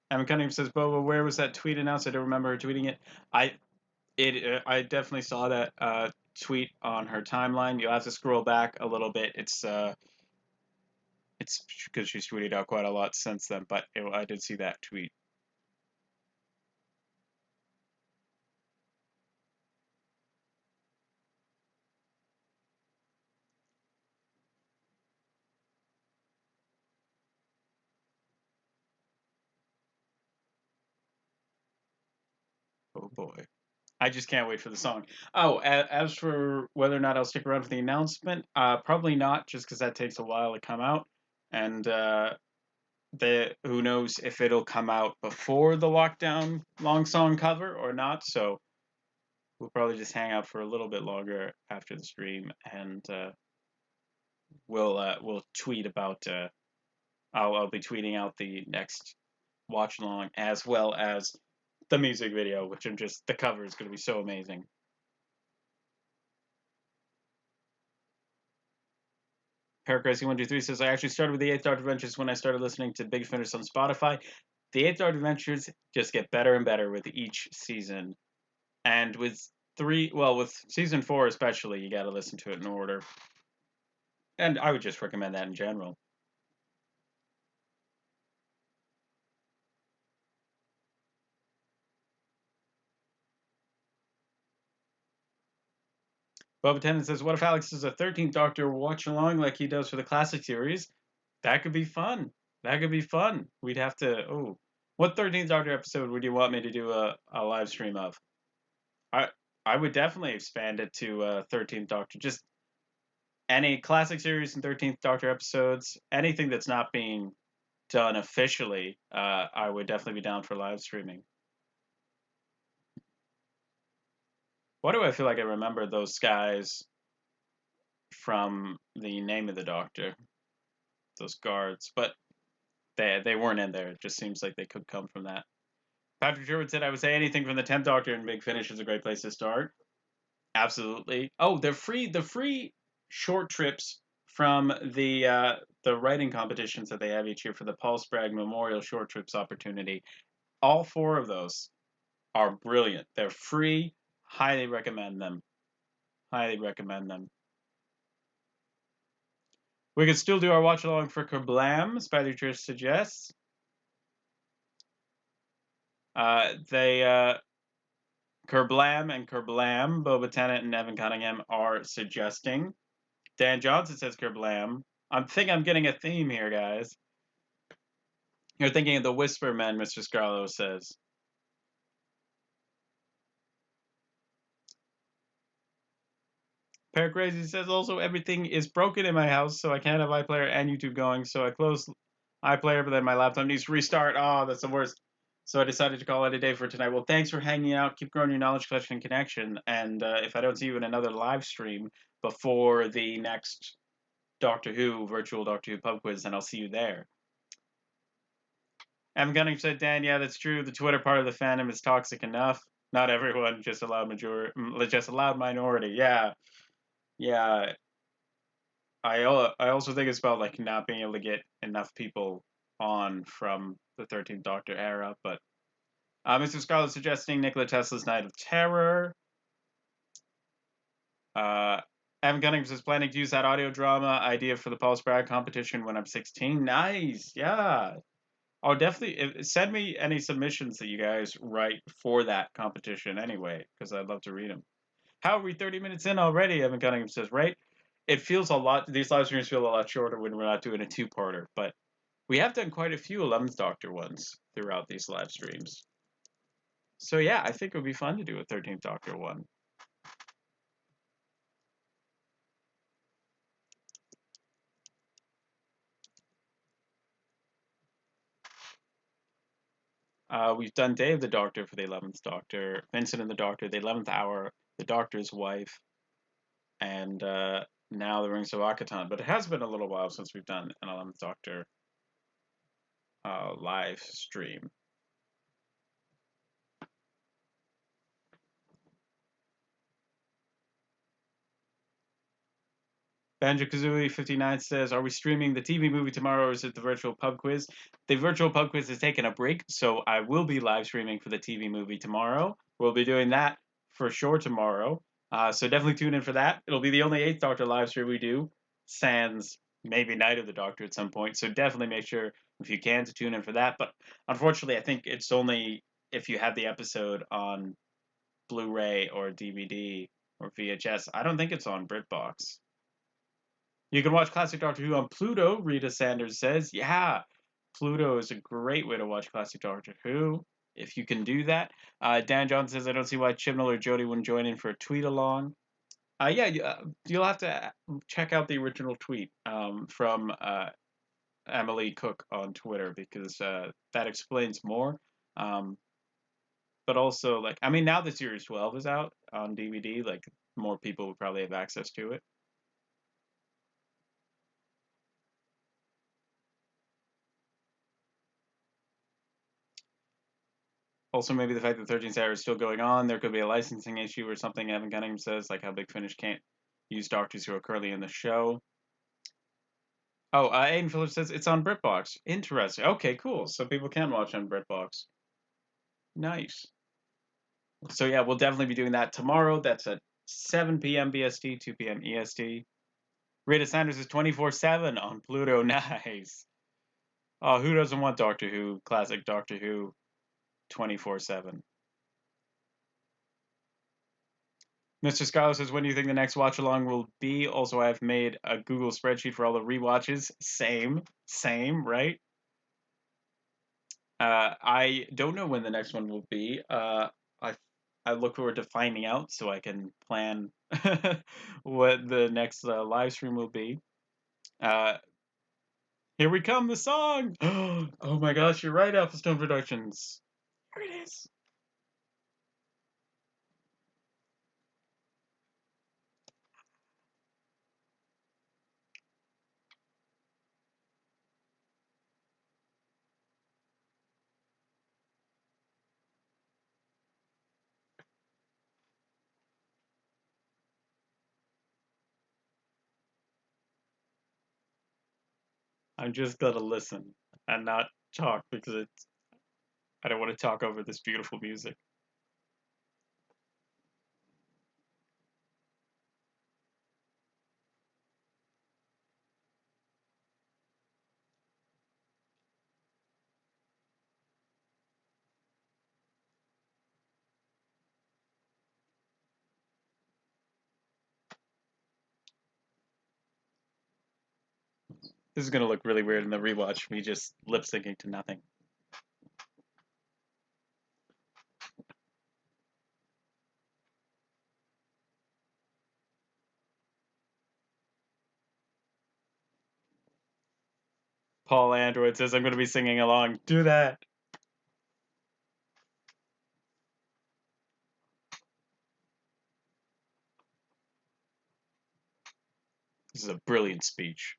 Speaker 1: Evan Cunningham says, Boba, where was that tweet announced? I don't remember her tweeting it. I definitely saw that tweet on her timeline. You'll have to scroll back a little bit. It's because she's tweeted out quite a lot since then, but I did see that tweet. Oh boy. I just can't wait for the song. Oh, as for whether or not I'll stick around for the announcement, probably not, just because that takes a while to come out, and who knows if it'll come out before the lockdown long song cover or not. So we'll probably just hang out for a little bit longer after the stream, and we'll tweet about. I'll be tweeting out the next watch along as well as the music video, which the cover is going to be so amazing. Paracrazy123 says, I actually started with the 8th Doctor Adventures when I started listening to Big Finish on Spotify. The 8th Doctor Adventures just get better and better with each season. And with season 4 especially, you got to listen to it in order. And I would just recommend that in general. Boba Tennant says, what if Alex is a 13th Doctor watch along like he does for the classic series? That could be fun. That could be fun. We'd have to. What 13th Doctor episode would you want me to do a live stream of? I would definitely expand it to 13th Doctor. Just any classic series and 13th Doctor episodes, anything that's not being done officially, I would definitely be down for live streaming. Why do I feel like I remember those guys from the Name of the Doctor? Those guards, but they weren't in there. It just seems like they could come from that. Patrick Sherwood said, I would say anything from the 10th Doctor and Big Finish is a great place to start. Absolutely. Oh, they're free. The free short trips from the writing competitions that they have each year for the Paul Spragg Memorial Short Trips opportunity. All 4 of those are brilliant. They're free. Highly recommend them. Highly recommend them. We could still do our watch along for Kerblam, Spider Church suggests. Kerblam and Kerblam, Boba Tennant and Evan Cunningham are suggesting. Dan Johnson says Kerblam. I think I'm getting a theme here, guys. You're thinking of the Whisper Men, Mr. Scarlo says. Paracrazy says also everything is broken in my house, so I can't have iPlayer and YouTube going. So I closed iPlayer, but then my laptop needs to restart. Oh, that's the worst. So I decided to call it a day for tonight. Well, thanks for hanging out. Keep growing your knowledge collection and connection. And if I don't see you in another live stream before the next Doctor Who, virtual Doctor Who pub quiz, then I'll see you there. M. Gunning said, Dan, yeah, that's true. The Twitter part of the fandom is toxic enough. Not everyone, just a loud minority. Yeah. Yeah. I also think it's about like not being able to get enough people on from the 13th Doctor era, but Mr. Scarlet suggesting Nikola Tesla's Night of Terror. Evan Cunnings is planning to use that audio drama idea for the Paul Spragg competition when I'm 16. Nice, yeah. Oh, definitely send me any submissions that you guys write for that competition anyway, because I'd love to read them. How are we 30 minutes in already? Evan Cunningham says, right? It feels these live streams feel a lot shorter when we're not doing a 2-parter, but we have done quite a few 11th Doctor ones throughout these live streams. So yeah, I think it would be fun to do a 13th Doctor one. We've done Day of the Doctor for the 11th Doctor, Vincent and the Doctor, the 11th Hour, the Doctor's Wife. and now the Rings of Akhaten. But it has been a little while since we've done an 11th Doctor live stream. Banjo-Kazooie59 says, are we streaming the TV movie tomorrow or is it the virtual pub quiz? The virtual pub quiz has taken a break, so I will be live streaming for the TV movie tomorrow. We'll be doing that for sure tomorrow. So definitely tune in for that. It'll be the only 8th Doctor live stream we do, sans maybe Night of the Doctor at some point. So definitely make sure, if you can, to tune in for that. But unfortunately, I think it's only if you have the episode on Blu-ray or DVD or VHS. I don't think it's on BritBox. You can watch Classic Doctor Who on Pluto, Rita Sanders says. Yeah, Pluto is a great way to watch Classic Doctor Who, if you can do that. Dan John says, I don't see why Chibnall or Jodie wouldn't join in for a tweet along. You'll have to check out the original tweet from Emily Cook on Twitter, because that explains more. But also, like, I mean, now that Series 12 is out on DVD, like, more people would probably have access to it. Also, maybe the fact that 13th Hour is still going on, there could be a licensing issue or something. Evan Cunningham says, like how Big Finish can't use doctors who are currently in the show. Oh, Aiden Phillips says it's on BritBox. Interesting. Okay, cool. So people can watch on BritBox. Nice. So yeah, we'll definitely be doing that tomorrow. That's at 7 p.m. BST, 2 p.m. EST. Rita Sanders is 24/7 on Pluto. Nice. Oh, who doesn't want Doctor Who, classic Doctor Who, 24/7? Mr. Scholar says, when do you think the next watch along will be? Also, I've made a Google spreadsheet for all the rewatches. Same, right? I don't know when the next one will be. I look forward to finding out so I can plan what the next live stream will be. Here we come, the song! Oh my gosh, you're right, Alpha Stone Productions. Here it is. I'm just gonna listen and not talk because I don't want to talk over this beautiful music. This is gonna look really weird in the rewatch, me just lip syncing to nothing. Paul Android says I'm gonna be singing along. Do that. This is a brilliant speech.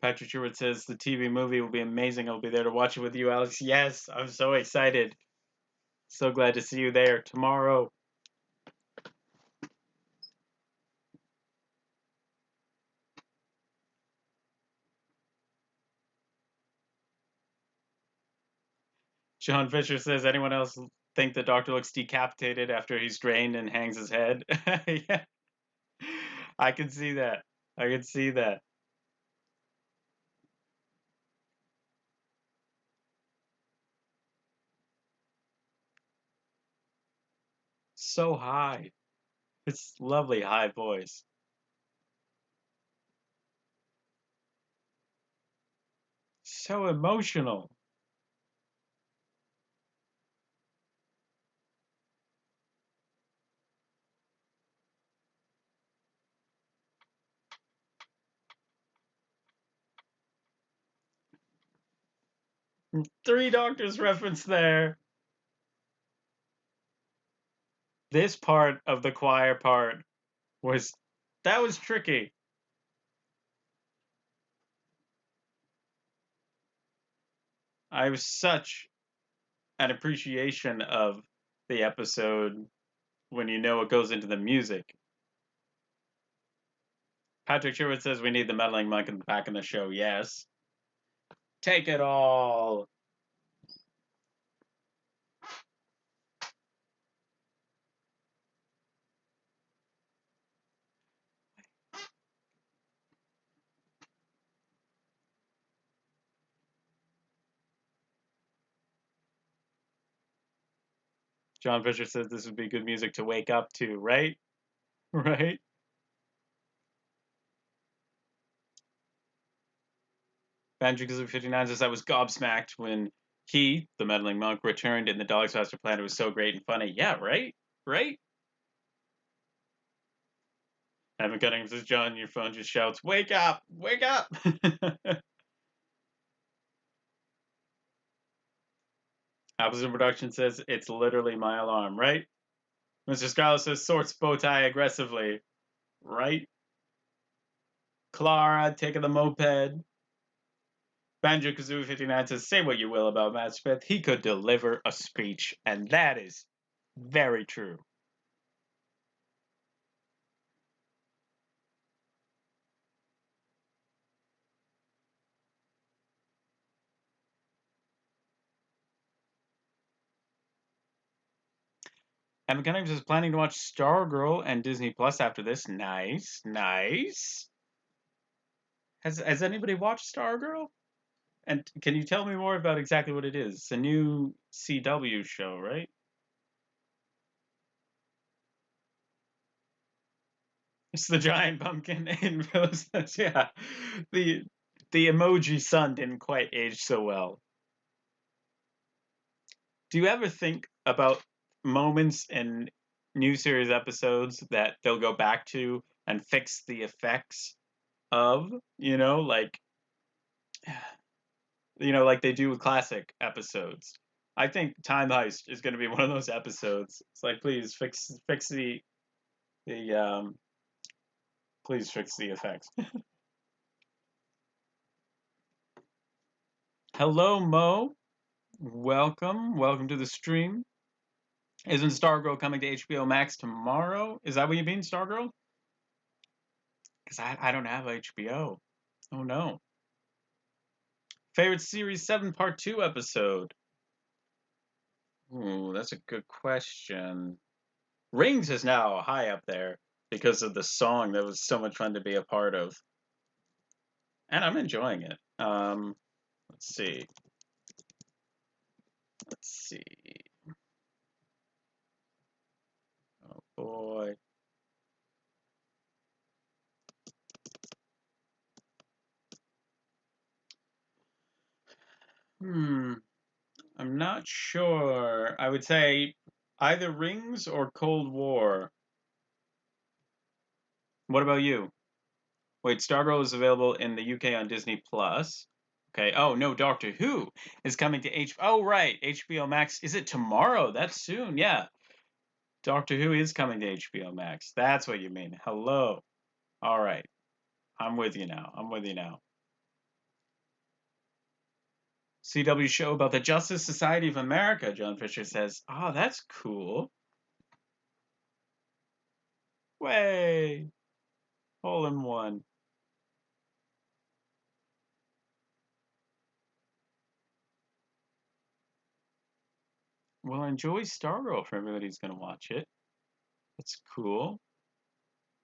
Speaker 1: Patrick Stewart says the TV movie will be amazing. I'll be there to watch it with you, Alex. Yes, I'm so excited. So glad to see you there tomorrow. John Fisher says, anyone else think the doctor looks decapitated after he's drained and hangs his head? Yeah. I can see that. I can see that. So high. It's lovely high voice. So emotional. 3 doctors referenced there. This part of the choir part that was tricky. I have such an appreciation of the episode when you know it goes into the music. Patrick Sherwood says we need the meddling monk back in the show. Yes. Take it all. John Fisher says this would be good music to wake up to, right? Right? Banjo59 says I was gobsmacked when he, the meddling monk, returned in the Daleks' master plan. It was so great and funny. Yeah, right? Right? Evan Cunningham says, John, your phone just shouts, wake up! Wake up! Appleton Production says, it's literally my alarm, right? Mr. Scarlett says, sorts bow tie aggressively, right? Clara taking the moped. Banjo Kazooie 59 says, say what you will about Matt Smith, he could deliver a speech, and that is very true. Evan Cunningham is planning to watch Stargirl and Disney Plus after this. Nice, nice. Has anybody watched Stargirl? And can you tell me more about exactly what it is? It's a new CW show, right? It's the giant pumpkin in Phyllis. Yeah, the emoji sun didn't quite age so well. Do you ever think about moments in new series episodes that they'll go back to and fix the effects of? Like they do with classic episodes. I think Time Heist is going to be one of those episodes. It's like, please fix the please fix the effects. Hello, Mo. Welcome to the stream. Isn't Stargirl coming to HBO Max tomorrow? Is that what you mean, Stargirl? Because I don't have HBO. Oh no. Favorite series 7 part 2 episode? Ooh, that's a good question. Rings is now high up there because of the song that was so much fun to be a part of. And I'm enjoying it. Let's see. Oh boy. I'm not sure. I would say either Rings or Cold War. What about you? Wait, Stargirl is available in the UK on Disney Plus. Okay. Oh no, Doctor Who is coming to Oh right, HBO Max. Is it tomorrow? That's soon. Yeah. Doctor Who is coming to HBO Max. That's what you mean. Hello. All right. I'm with you now. CW show about the Justice Society of America, John Fisher says. Oh, that's cool. Way. Hole in one. Well, enjoy Stargirl for everybody who's going to watch it. That's cool.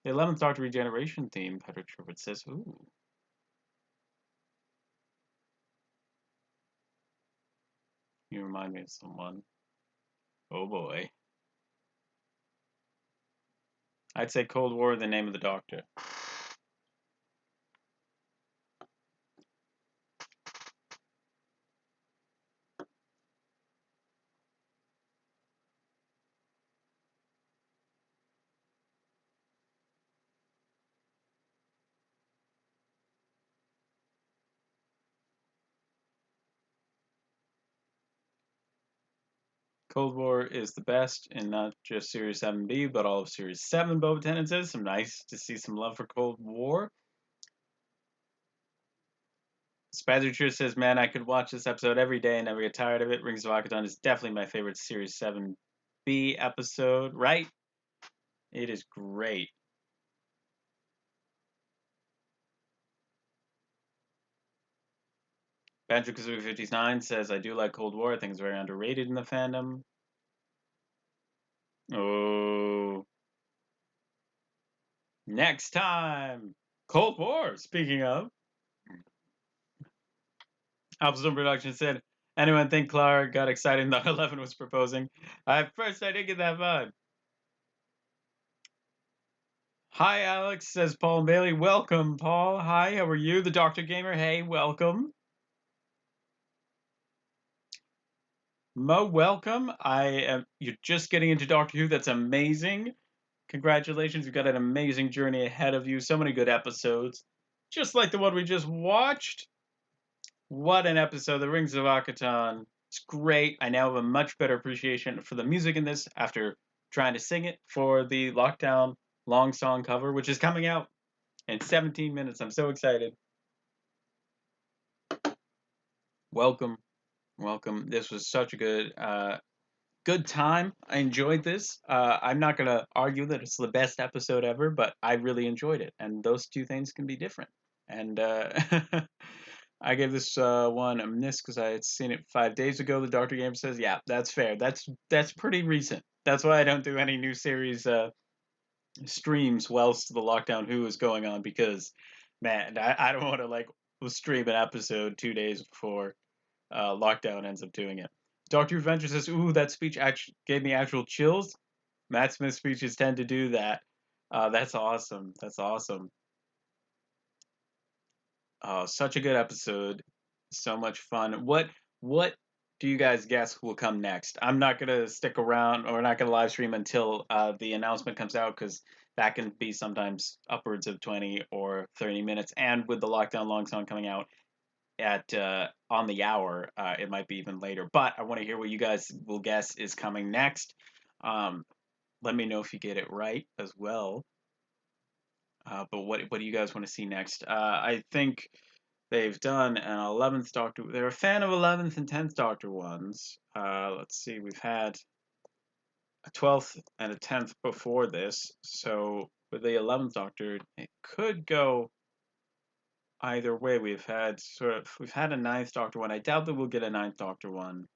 Speaker 1: The 11th Doctor Regeneration theme, Patrick Sherwood says. Ooh. You remind me of someone. Oh boy. I'd say Cold War, the name of the Doctor. Cold War is the best in not just Series 7B, but all of Series 7, Boba Tennant says. Some nice to see some love for Cold War. Spider says, man, I could watch this episode every day and never get tired of it. Rings of Akhaten is definitely my favorite Series 7B episode, right? It is great. Banjo Kazooie 59 says, I do like Cold War. I think it's very underrated in the fandom. Oh. Next time. Cold War, speaking of. Appleton Production said, anyone think Clara got excited and thought 11 was proposing? At first, I didn't get that vibe. Hi, Alex, says Paul and Bailey. Welcome, Paul. Hi, how are you? The Dr. Gamer, hey, welcome. Mo, welcome. You're just getting into Doctor Who. That's amazing. Congratulations, you've got an amazing journey ahead of you. So many good episodes. Just like the one we just watched. What an episode, The Rings of Akhaten. It's great. I now have a much better appreciation for the music in this after trying to sing it for the Lockdown long song cover, which is coming out in 17 minutes. I'm so excited. Welcome. Welcome. This was such a good time. I enjoyed this. I'm not going to argue that it's the best episode ever, but I really enjoyed it. And those two things can be different. And I gave this one a miss because I had seen it 5 days ago. The Doctor Game says, yeah, that's fair. That's pretty recent. That's why I don't do any new series streams whilst the Lockdown Who is going on because, man, I don't want to like stream an episode 2 days before Lockdown ends up doing it. Doctor Adventure says, ooh, that speech actually gave me actual chills. Matt Smith's speeches tend to do that. That's awesome. That's awesome. Such a good episode. So much fun. What do you guys guess will come next? I'm not gonna stick around or not gonna live stream until the announcement comes out because that can be sometimes upwards of 20 or 30 minutes. And with the Lockdown Long Song coming out at on the hour, it might be even later. But I want to hear what you guys will guess is coming next. Let me know if you get it right as well. But what do you guys want to see next? I think they've done an 11th Doctor. They're a fan of 11th and 10th Doctor ones. Let's see, we've had a 12th and a 10th before this. So with the 11th Doctor, it could go either way. We've had a 9th Doctor one. I doubt that we'll get a 9th Doctor one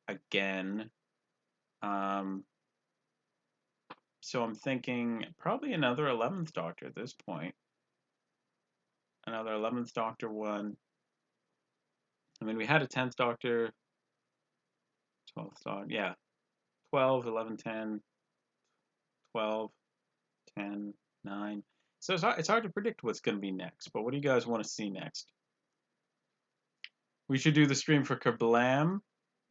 Speaker 1: again. So I'm thinking probably another 11th Doctor at this point. Another 11th Doctor one. I mean, we had a 10th Doctor, 12th Doctor, yeah. 12, 11, 10, 12, 10, 9. So it's hard to predict what's going to be next, but what do you guys want to see next? We should do the stream for Kablam.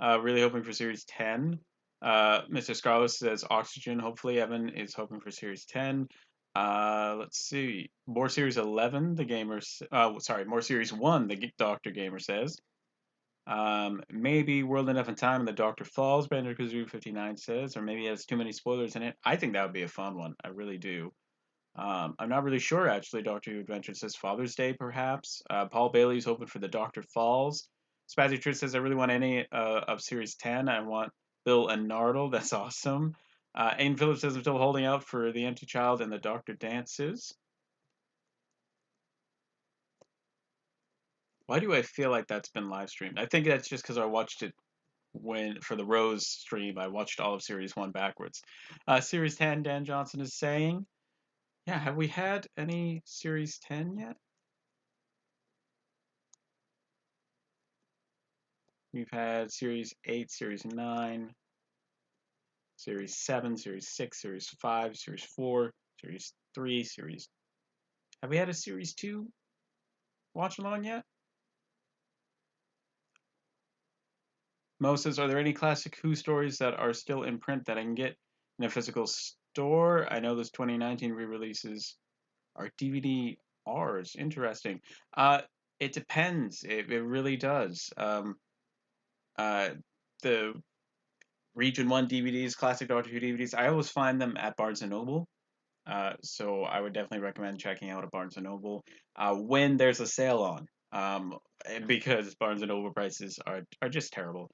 Speaker 1: Really hoping for Series 10. Mr. Scarlett says Oxygen. Hopefully, Evan is hoping for Series 10. Let's see. More Series 11, the gamers. More Series 1, the Doctor Gamer says. Maybe World Enough in Time and the Doctor Falls, Banjo Kazooie 59 says, or maybe it has too many spoilers in it. I think that would be a fun one. I really do. I'm not really sure, actually. Doctor Who Adventure says Father's Day, perhaps. Paul Bailey's hoping for the Doctor Falls. Spazzy Trish says, I really want any of Series 10. I want Bill and Nardole. That's awesome. Aiden Phillips says, I'm still holding out for The Empty Child and the Doctor Dances. Why do I feel like that's been live streamed? I think that's just because I watched it for the Rose stream. I watched all of Series 1 backwards. Series 10, Dan Johnson is saying. Yeah, have we had any Series 10 yet? We've had Series 8, Series 9, Series 7, Series 6, Series 5, Series 4, Series 3, Series... Have we had a Series 2 watch along yet? Mo says, are there any classic Who stories that are still in print that I can get in a physical store? I know those 2019 re-releases are DVD-Rs. Interesting. It depends. It really does. The Region 1 DVDs, classic Doctor Who DVDs, I always find them at Barnes& and Noble. So I would definitely recommend checking out a Barnes& and Noble when there's a sale on. Because Barnes& and Noble prices are just terrible.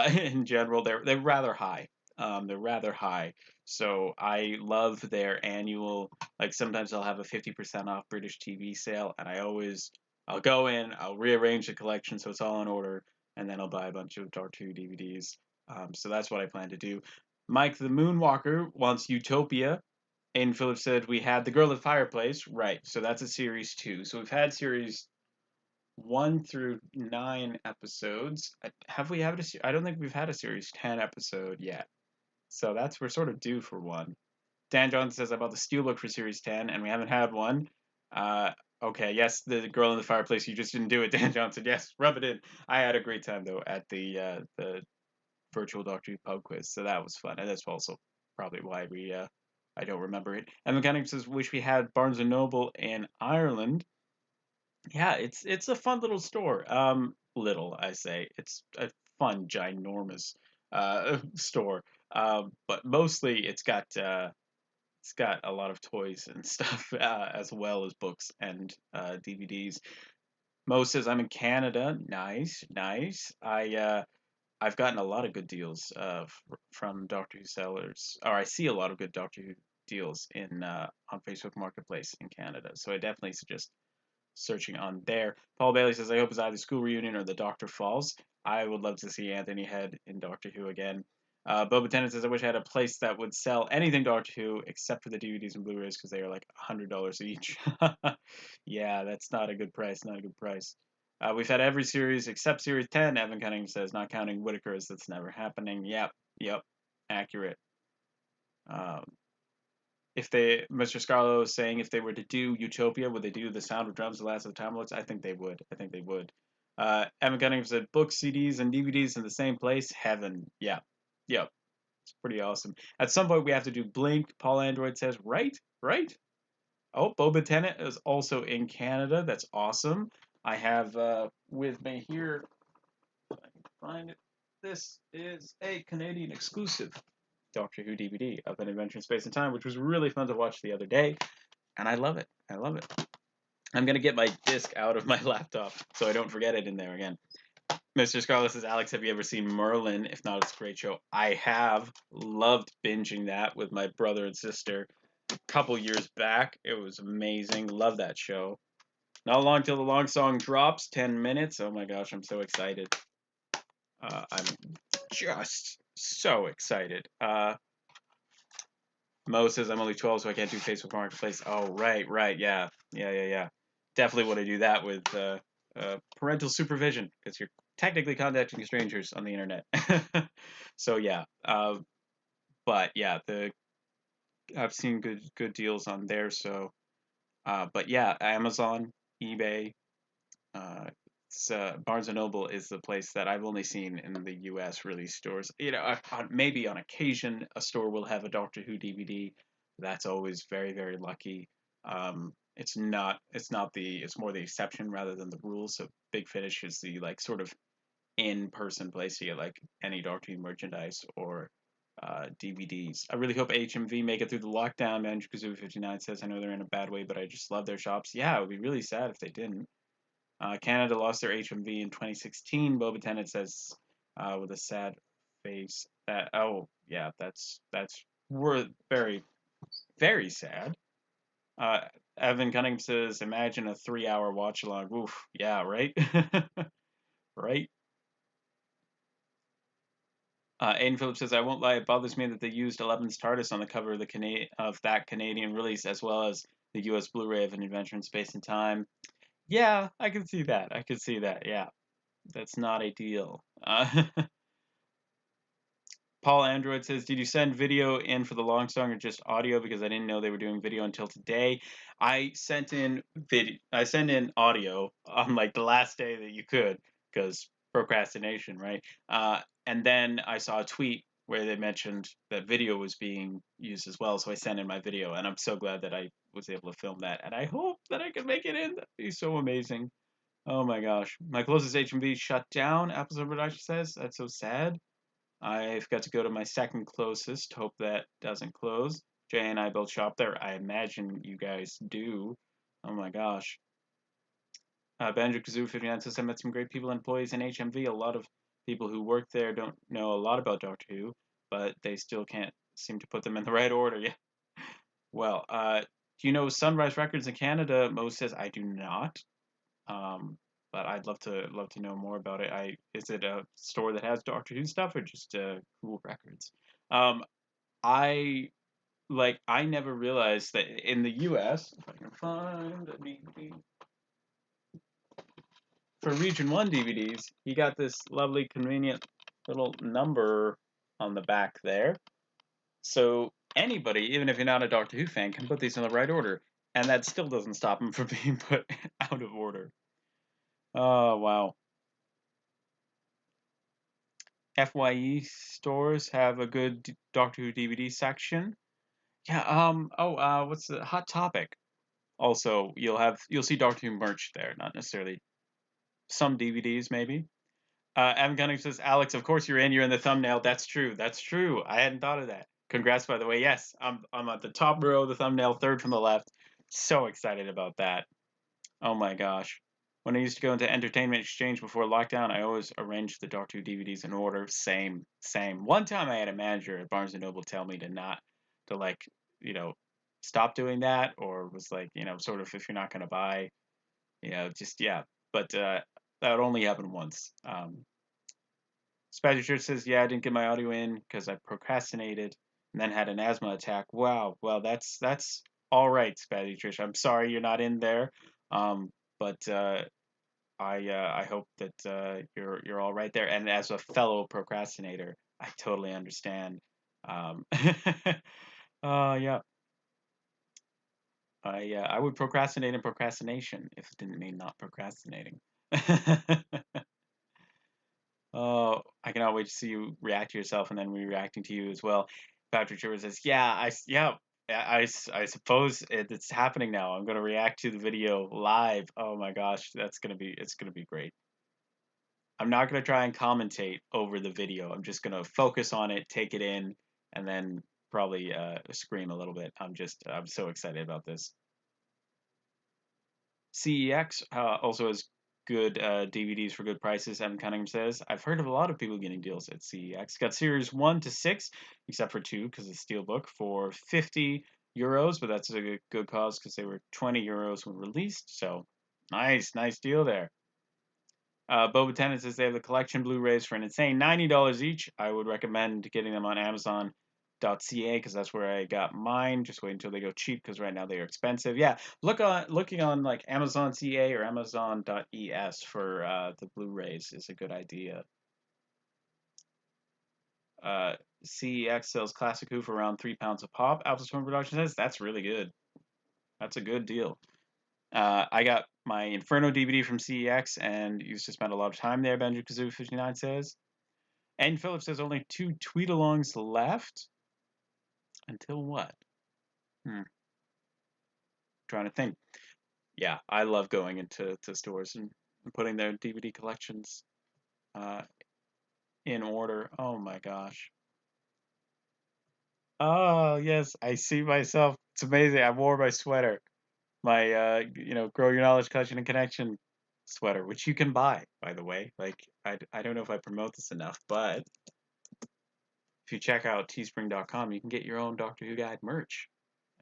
Speaker 1: In general, they're rather high. They're rather high. So I love their annual, like sometimes they'll have a 50% off British TV sale, and I'll go in, I'll rearrange the collection so it's all in order, and then I'll buy a bunch of Doctor Who DVDs. So that's what I plan to do. Mike the Moonwalker wants Utopia. Aiden Phillips said we had The Girl at the Fireplace. Right, so that's a series 2. So we've had series 1 through 9 episodes. Have we had I don't think we've had a series 10 episode yet. So we're sort of due for one. Dan Johnson says I bought the Steelbook for series 10 and we haven't had one. Okay, yes, The Girl in the Fireplace. You just didn't do it, Dan Johnson. Yes, rub it in. I had a great time though at the virtual Doctor Who pub quiz, so that was fun, and that's also probably why I don't remember it. And Mechanic says, wish we had Barnes and Noble in Ireland. Yeah, it's a fun little store. Little, I say. It's a fun, ginormous store. But mostly it's got a lot of toys and stuff, as well as books and DVDs. Mo says I'm in Canada. Nice, nice. I've gotten a lot of good deals from Doctor Who sellers, or I see a lot of good Doctor Who deals in on Facebook Marketplace in Canada. So I definitely suggest searching on there. Paul Bailey says, I hope it's either School Reunion or The Doctor Falls. I would love to see Anthony Head in Doctor Who again. Boba Tennant says, I wish I had a place that would sell anything Doctor Who except for the DVDs and Blu-rays because they are like $100 each. Yeah, that's not a good price. Not a good price. We've had every series except Series 10. Evan Cunningham says, not counting Whittaker's, that's never happening. Yep, accurate. If Mr. Scarlo is saying if they were to do Utopia, would they do The Sound of Drums, The Last of the Time Lords? I think they would. Evan Cunningham said books, CDs, and DVDs in the same place. Heaven. Yep. It's pretty awesome. At some point, we have to do Blink. Paul Android says, right. Oh, Boba Tennant is also in Canada. That's awesome. I have with me here, if I can find it, this is a Canadian exclusive Doctor Who DVD of An Adventure in Space and Time, which was really fun to watch the other day, and I love it. I'm going to get my disc out of my laptop so I don't forget it in there again. Mr. Scarlett says, Alex, have you ever seen Merlin? If not, it's a great show. I have loved binging that with my brother and sister a couple years back. It was amazing. Love that show. Not long till the long song drops, 10 minutes. Oh my gosh, I'm so excited. I'm just so excited. Mo says I'm only 12, so I can't do Facebook Marketplace. Oh, right, yeah. Definitely want to do that with parental supervision, because you're technically contacting strangers on the internet. So yeah, but yeah, I've seen good deals on there. So, but yeah, Amazon, eBay, Barnes and Noble is the place that I've only seen in the U.S. release stores. Maybe on occasion a store will have a Doctor Who DVD. That's always very, very lucky. It's more the exception rather than the rule. So Big Finish is the like sort of in-person place to get like any Doctor Who merchandise or DVDs. I really hope HMV make it through the lockdown. Manager Kazoo 59 says, I know they're in a bad way, but I just love their shops. Yeah, it would be really sad if they didn't. Canada lost their HMV in 2016. Boba Tennant says, with a sad face, that that's we're very, very sad. Evan Cunningham says, imagine a 3-hour watch along. Oof, yeah, right, right. Aiden Phillips says, I won't lie, it bothers me that they used Eleven's TARDIS on the cover of that Canadian release, as well as the US Blu-ray of An Adventure in Space and Time. Yeah, I can see that. Yeah. That's not ideal. Paul Android says, did you send video in for the long song or just audio? Because I didn't know they were doing video until today. I sent in audio on like the last day that you could, because procrastination, right? And then I saw a tweet where they mentioned that video was being used as well, so I sent in my video, and I'm so glad that I was able to film that, and I hope that I can make it in. That'd be so amazing. Oh my gosh. My closest HMV shut down, Apple's Production says. That's so sad. I've got to go to my second closest. Hope that doesn't close. Jay and I both shop there. I imagine you guys do. Oh my gosh. Banjo Kazoo 59 says I met some great people and employees in HMV. A lot of people who work there don't know a lot about Doctor Who, but they still can't seem to put them in the right order. Yeah. Well, do you know Sunrise Records in Canada? Mo says I do not. But I'd love to know more about it. Is it a store that has Doctor Who stuff or just cool records? Um, I I never realized that in the U.S. If I can find a DVD for Region One DVDs, you got this lovely, convenient little number on the back there. So anybody, even if you're not a Doctor Who fan, can put these in the right order, and that still doesn't stop them from being put out of order. Oh wow. FYE stores have a good Doctor Who DVD section. Yeah. What's the Hot Topic? Also, you'll see Doctor Who merch there, not necessarily some DVDs maybe. Evan Gunning says, Alex, of course you're in. You're in the thumbnail. That's true. That's true. I hadn't thought of that. Congrats, by the way. Yes, I'm at the top row of the thumbnail, third from the left. So excited about that. Oh my gosh. When I used to go into Entertainment Exchange before lockdown, I always arranged the Doctor Who DVDs in order. Same, same. One time I had a manager at Barnes & Noble tell me to not, to you know, stop doing that, or was like, sort of if you're not going to buy, just, yeah. But that would only happen once. Spider Church says, yeah, I didn't get my audio in because I procrastinated and then had an asthma attack. Wow. Well, that's all right, Spazzy Trish. I'm sorry you're not in there. But I hope that you're all right there. And as a fellow procrastinator, I totally understand. Yeah. I would procrastinate in procrastination if it didn't mean not procrastinating. Oh, I cannot wait to see you react to yourself and then me reacting to you as well. Patrick Trevor says, "Yeah, I suppose it's happening now. I'm going to react to the video live. Oh my gosh, it's gonna be great. I'm not going to try and commentate over the video. I'm just going to focus on it, take it in, and then probably scream a little bit. I'm so excited about this. CEX also has good DVDs for good prices. Evan Cunningham says, I've heard of a lot of people getting deals at CEX. Got series 1 to 6, except for 2 because it's Steelbook, for 50 euros, but that's a good cause because they were 20 euros when released. So nice deal there. Boba Tennant says they have the collection Blu-rays for an insane $90 each. I would recommend getting them on Amazon.ca because that's where I got mine. Just wait until they go cheap because right now they are expensive. Yeah, looking on like Amazon.ca or Amazon.es for the Blu-rays is a good idea. CEX sells Classic Who for around £3 a pop. Alpha Swim Production says that's really good. That's a good deal. I got my Inferno DVD from CEX and used to spend a lot of time there, Benji Kazoo 59 says. And Phillips says only 2 tweet-alongs left. Until what? Trying to think. Yeah, I love going into stores and putting their DVD collections in order. Oh my gosh. Oh, yes, I see myself. It's amazing. I wore my sweater. My Grow Your Knowledge Collection and Connection sweater, which you can buy, by the way. Like I don't know if I promote this enough, but if you check out teespring.com, you can get your own Doctor Who Guide merch.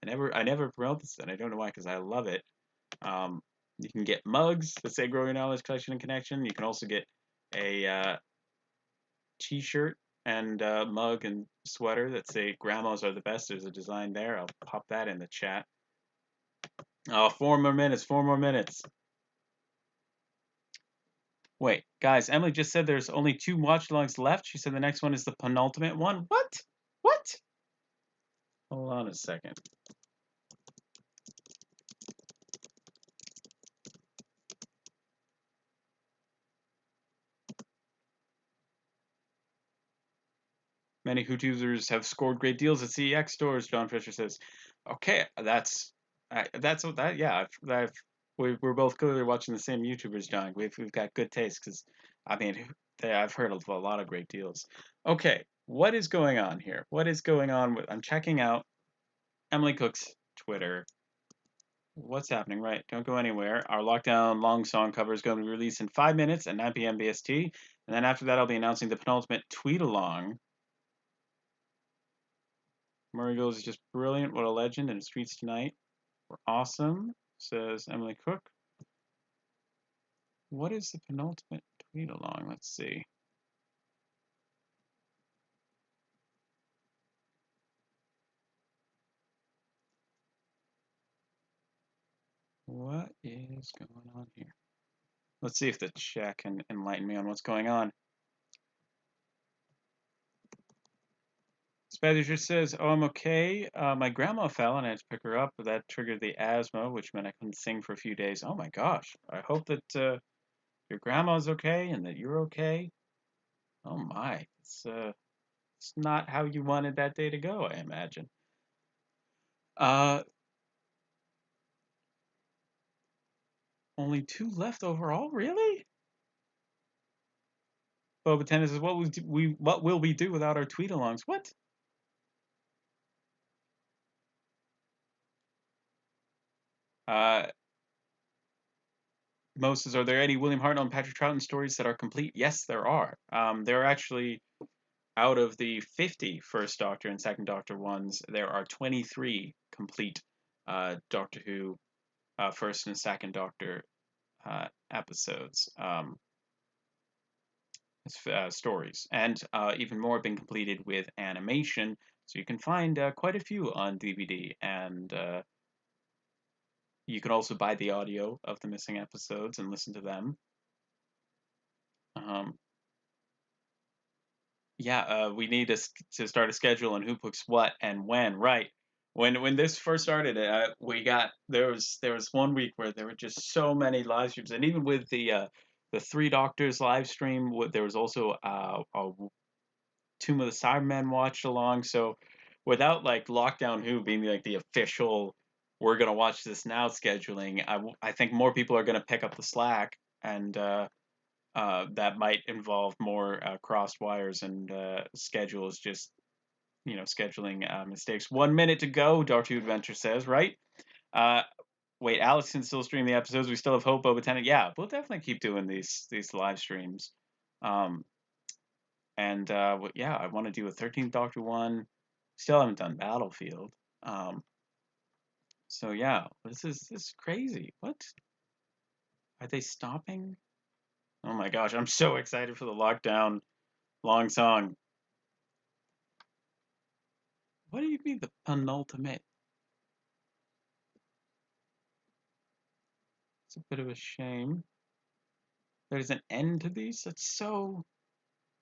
Speaker 1: I never promote this, and I don't know why, because I love it. You can get mugs that say Grow Your Knowledge Collection and Connection. You can also get a t-shirt and mug and sweater that say Grandmas are the best. There's a design there. I'll pop that in the chat. Oh, 4 more minutes. 4 more minutes. Wait, guys, Emily just said there's only 2 watch-alongs left. She said the next one is the penultimate one. What? What? Hold on a second. Many Hoot users have scored great deals at CEX stores. John Fisher says, "Okay, we're both clearly watching the same YouTubers, John. We've got good taste because, I mean, I've heard of a lot of great deals. Okay, What is going on here? What is going on with? I'm checking out Emily Cook's Twitter. What's happening? Right, don't go anywhere. Our lockdown long song cover is going to be released in 5 minutes at 9 p.m. BST, and then after that, I'll be announcing the penultimate tweet along. Murrayville is just brilliant. What a legend! And Streets Tonight were awesome, says Emily Cook. What is the penultimate tweet along? Let's see. What is going on here? Let's see if the chat can enlighten me on what's going on. Spider just says, "Oh, I'm okay. My grandma fell and I had to pick her up, but that triggered the asthma, which meant I couldn't sing for a few days." Oh my gosh! I hope that your grandma's okay and that you're okay. Oh my, it's not how you wanted that day to go, I imagine. Only 2 left overall, really? Boba Tennis says, what will we do without our tweet alongs? What? Uh, Moses, are there any William Hartnell and Patrick Troughton stories that are complete? Yes, there are. There are actually, out of the 50 First Doctor and Second Doctor ones, there are 23 complete Doctor Who First and Second Doctor episodes, stories, and even more have been completed with animation. So you can find quite a few on DVD, and you can also buy the audio of the missing episodes and listen to them. Yeah, we need to start a schedule on who books what and when. Right. When this first started, there was 1 week where there were just so many live streams, and even with the Three Doctors live stream, there was also a Tomb of the Cybermen watched along. So without like Lockdown Who being like the official, we're gonna watch this now scheduling, I think more people are gonna pick up the slack, and that might involve more crossed wires and schedules, just scheduling mistakes. 1 minute to go, Doctor Who Adventure says, right? Uh, Wait, Alex can still stream the episodes. We still have hope, Boba Tennant. Yeah, we'll definitely keep doing these live streams. And yeah, I want to do a 13th Doctor one. Still haven't done Battlefield. So yeah, this is crazy. What? Are they stopping? Oh my gosh, I'm so excited for the lockdown long song. What do you mean the penultimate? It's a bit of a shame. There's an end to these? That's so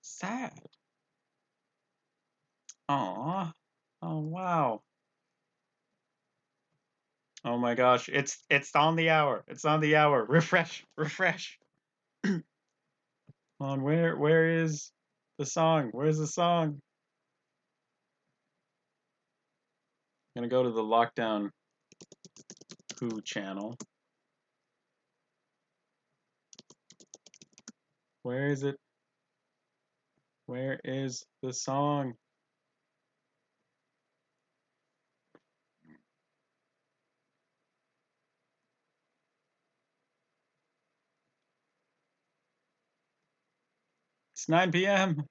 Speaker 1: sad. Aw. Oh wow. Oh my gosh. It's on the hour. It's on the hour. Refresh. Refresh. On where is the song? Where's the song? I'm gonna go to the Lockdown Who channel. Where is it? Where is the song? It's 9 p.m.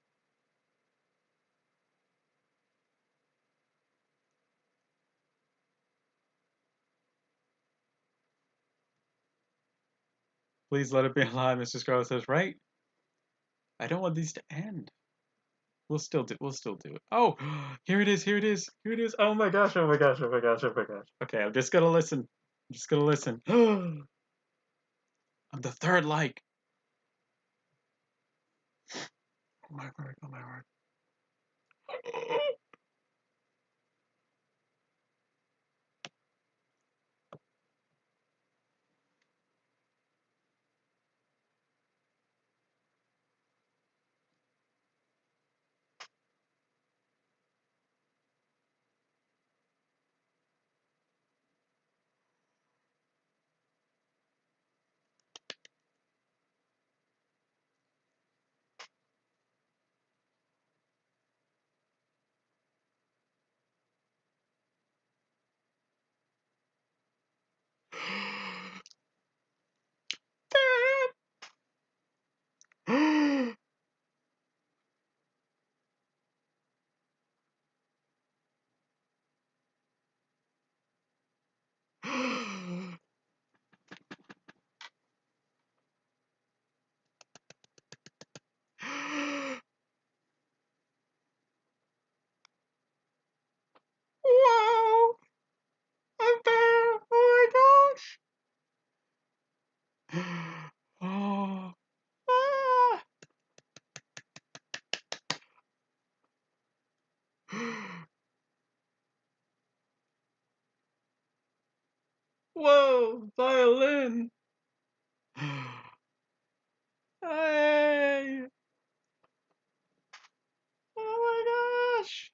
Speaker 1: Please let it be alive, Mr. Scarlet says, right? I don't want these to end. We'll still do it. Oh, here it is, here it is, here it is. Oh my gosh, oh my gosh, oh my gosh, oh my gosh. Okay, I'm just gonna listen. I'm just gonna listen. I'm the third like. Oh my word, oh my word. Whoa, violin. Hey. Oh my gosh.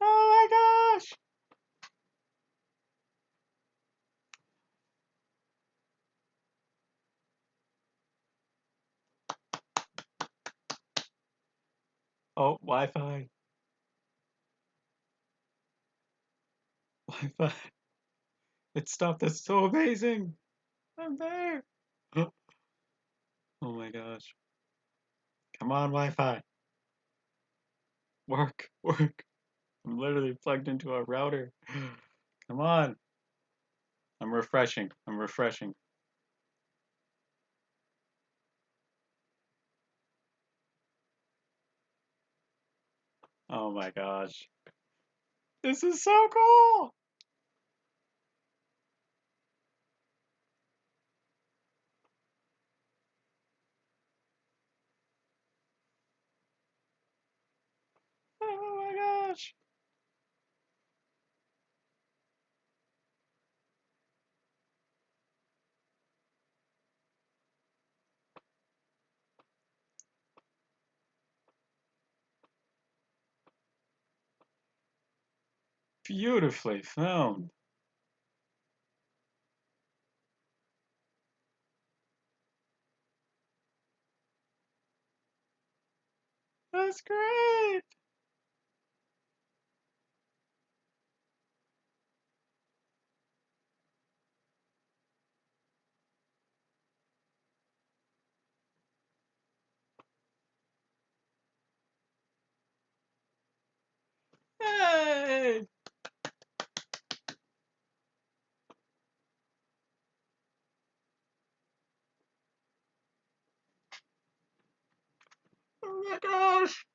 Speaker 1: Oh my gosh. Oh, Wi-Fi. Wi-Fi. It stopped. That's so amazing. I'm there. Oh my gosh. Come on, Wi-Fi. Work, work. I'm literally plugged into a router. Come on. I'm refreshing. I'm refreshing. Oh my gosh. This is so cool. Oh my gosh. Beautifully filmed. That's great. Hey. Oh my gosh.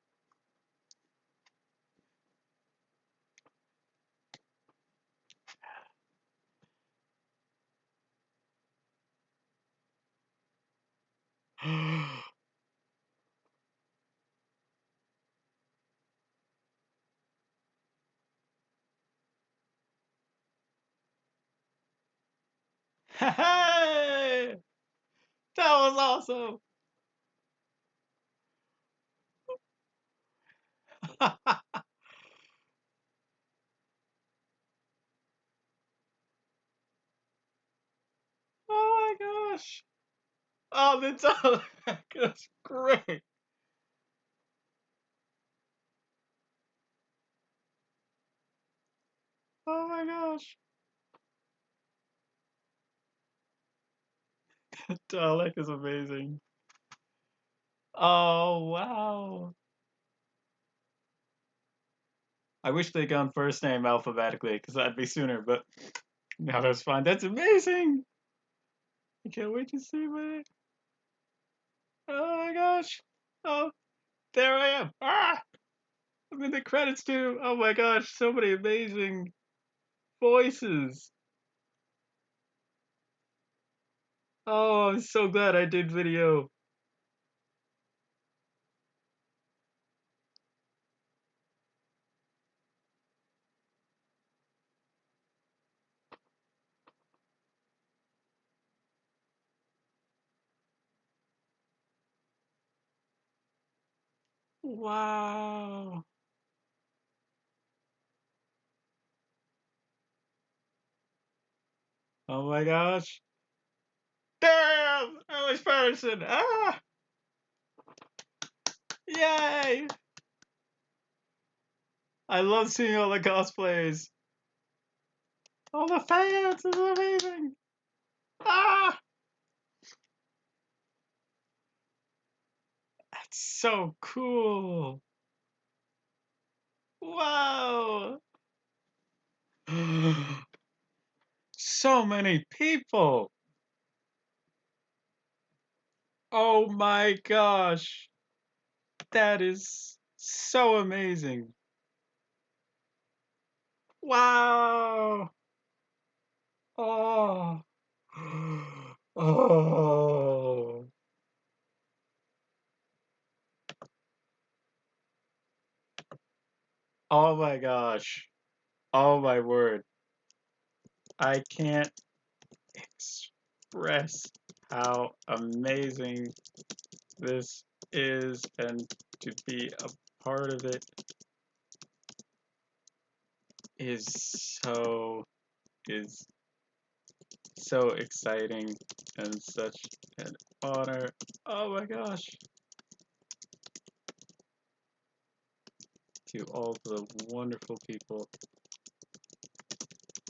Speaker 1: Hey. That was awesome. Oh my gosh. Oh, that's great. Oh my gosh. Dalek is amazing. Oh wow. I wish they'd gone first name alphabetically, because that'd be sooner, but no, that's fine. That's amazing. I can't wait to see that. Oh my gosh. Oh, there I am. Ah! I'm in the credits too. Oh my gosh, so many amazing voices. Oh, I'm so glad I did video. Wow. Oh my gosh. Damn! I was Patterson. Ah! Yay! I love seeing all the cosplays. All the fans is amazing. Ah! That's so cool. Wow. So many people. Oh my gosh. That is so amazing. Wow. Oh. Oh. Oh my gosh. Oh my word. I can't express how amazing this is, and to be a part of it is is so exciting and such an honor. Oh my gosh. To all the wonderful people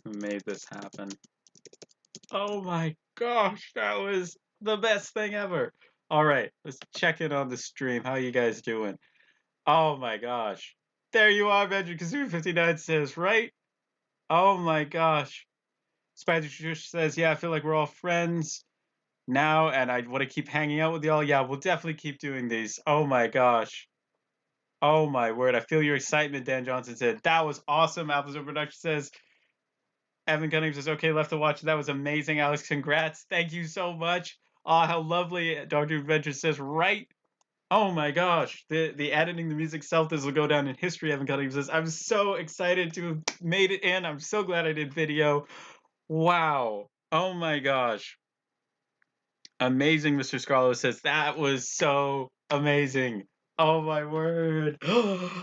Speaker 1: who made this happen. Oh my gosh, that was the best thing ever. All right, let's check in on the stream. How you guys doing? Oh my gosh. There you are, Benjamin Kazoo 59 says, right? Oh my gosh. Spider Trish says, yeah, I feel like we're all friends now and I want to keep hanging out with y'all. Yeah, we'll definitely keep doing these. Oh my gosh. Oh my word. I feel your excitement, Dan Johnson said. That was awesome. Apple's Production says, Evan Cunningham says, okay, left to watch. That was amazing, Alex. Congrats. Thank you so much. Oh, how lovely. Dr. Adventure says, right. Oh my gosh. The editing, the music self, this will go down in history, Evan Cunningham says. I'm so excited to have made it in. I'm so glad I did video. Wow. Oh my gosh. Amazing, Mr. Scarlo says. That was so amazing. Oh my word.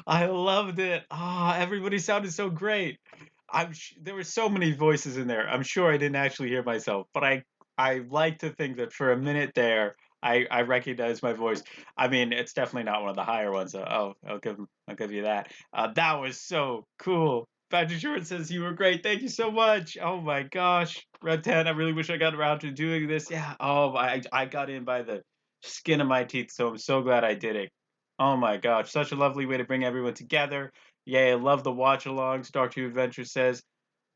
Speaker 1: I loved it. Ah, everybody sounded so great. There were so many voices in there. I'm sure I didn't actually hear myself, but I like to think that for a minute there I recognized my voice. I mean, it's definitely not one of the higher ones. So, I'll give you that. That was so cool. Patrick Short says you were great. Thank you so much. Oh my gosh, Red 10. I really wish I got around to doing this. Yeah. Oh, I got in by the skin of my teeth, so I'm so glad I did it. Oh my gosh, such a lovely way to bring everyone together. Yay, I love the watch alongs. Dark Two Adventure says,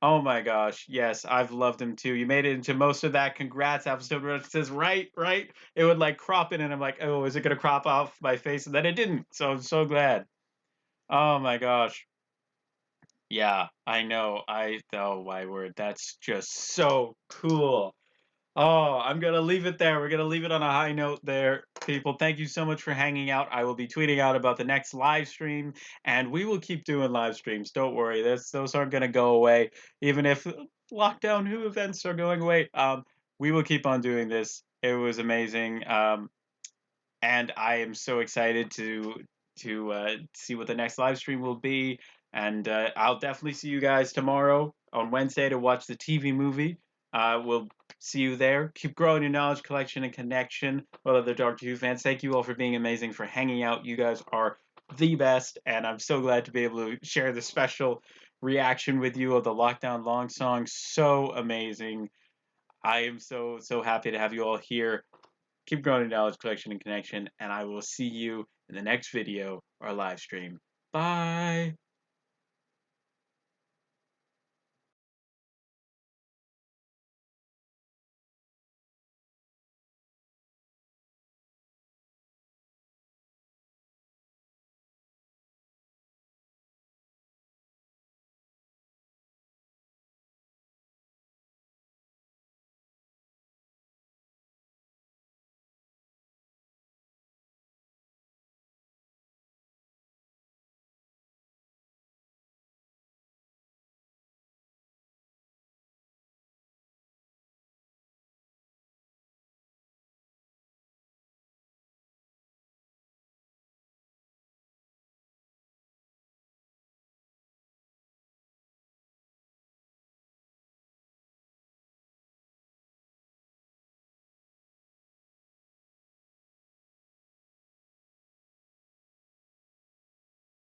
Speaker 1: oh my gosh, yes, I've loved him too. You made it into most of that. Congrats. Episode says, right, right. It would like crop in, and I'm like, oh, is it gonna crop off my face? And then it didn't. So I'm so glad. Oh my gosh. Yeah, I know. Oh my word, that's just so cool. Oh, I'm gonna leave it there. We're gonna leave it on a high note there, people. Thank you so much for hanging out. I will be tweeting out about the next live stream, and we will keep doing live streams. Don't worry, those aren't gonna go away, even if lockdown who events are going away. We will keep on doing this. It was amazing. And I am so excited to see what the next live stream will be. And I'll definitely see you guys tomorrow on Wednesday to watch the TV movie. We'll see you there. Keep growing your knowledge collection and connection with other Doctor Who fans. Thank you all for being amazing, for hanging out. You guys are the best, and I'm so glad to be able to share the special reaction with you of the Lockdown Long Song. So amazing. I am so happy to have you all here. Keep growing your knowledge collection and connection, and I will see you in the next video or live stream. Bye!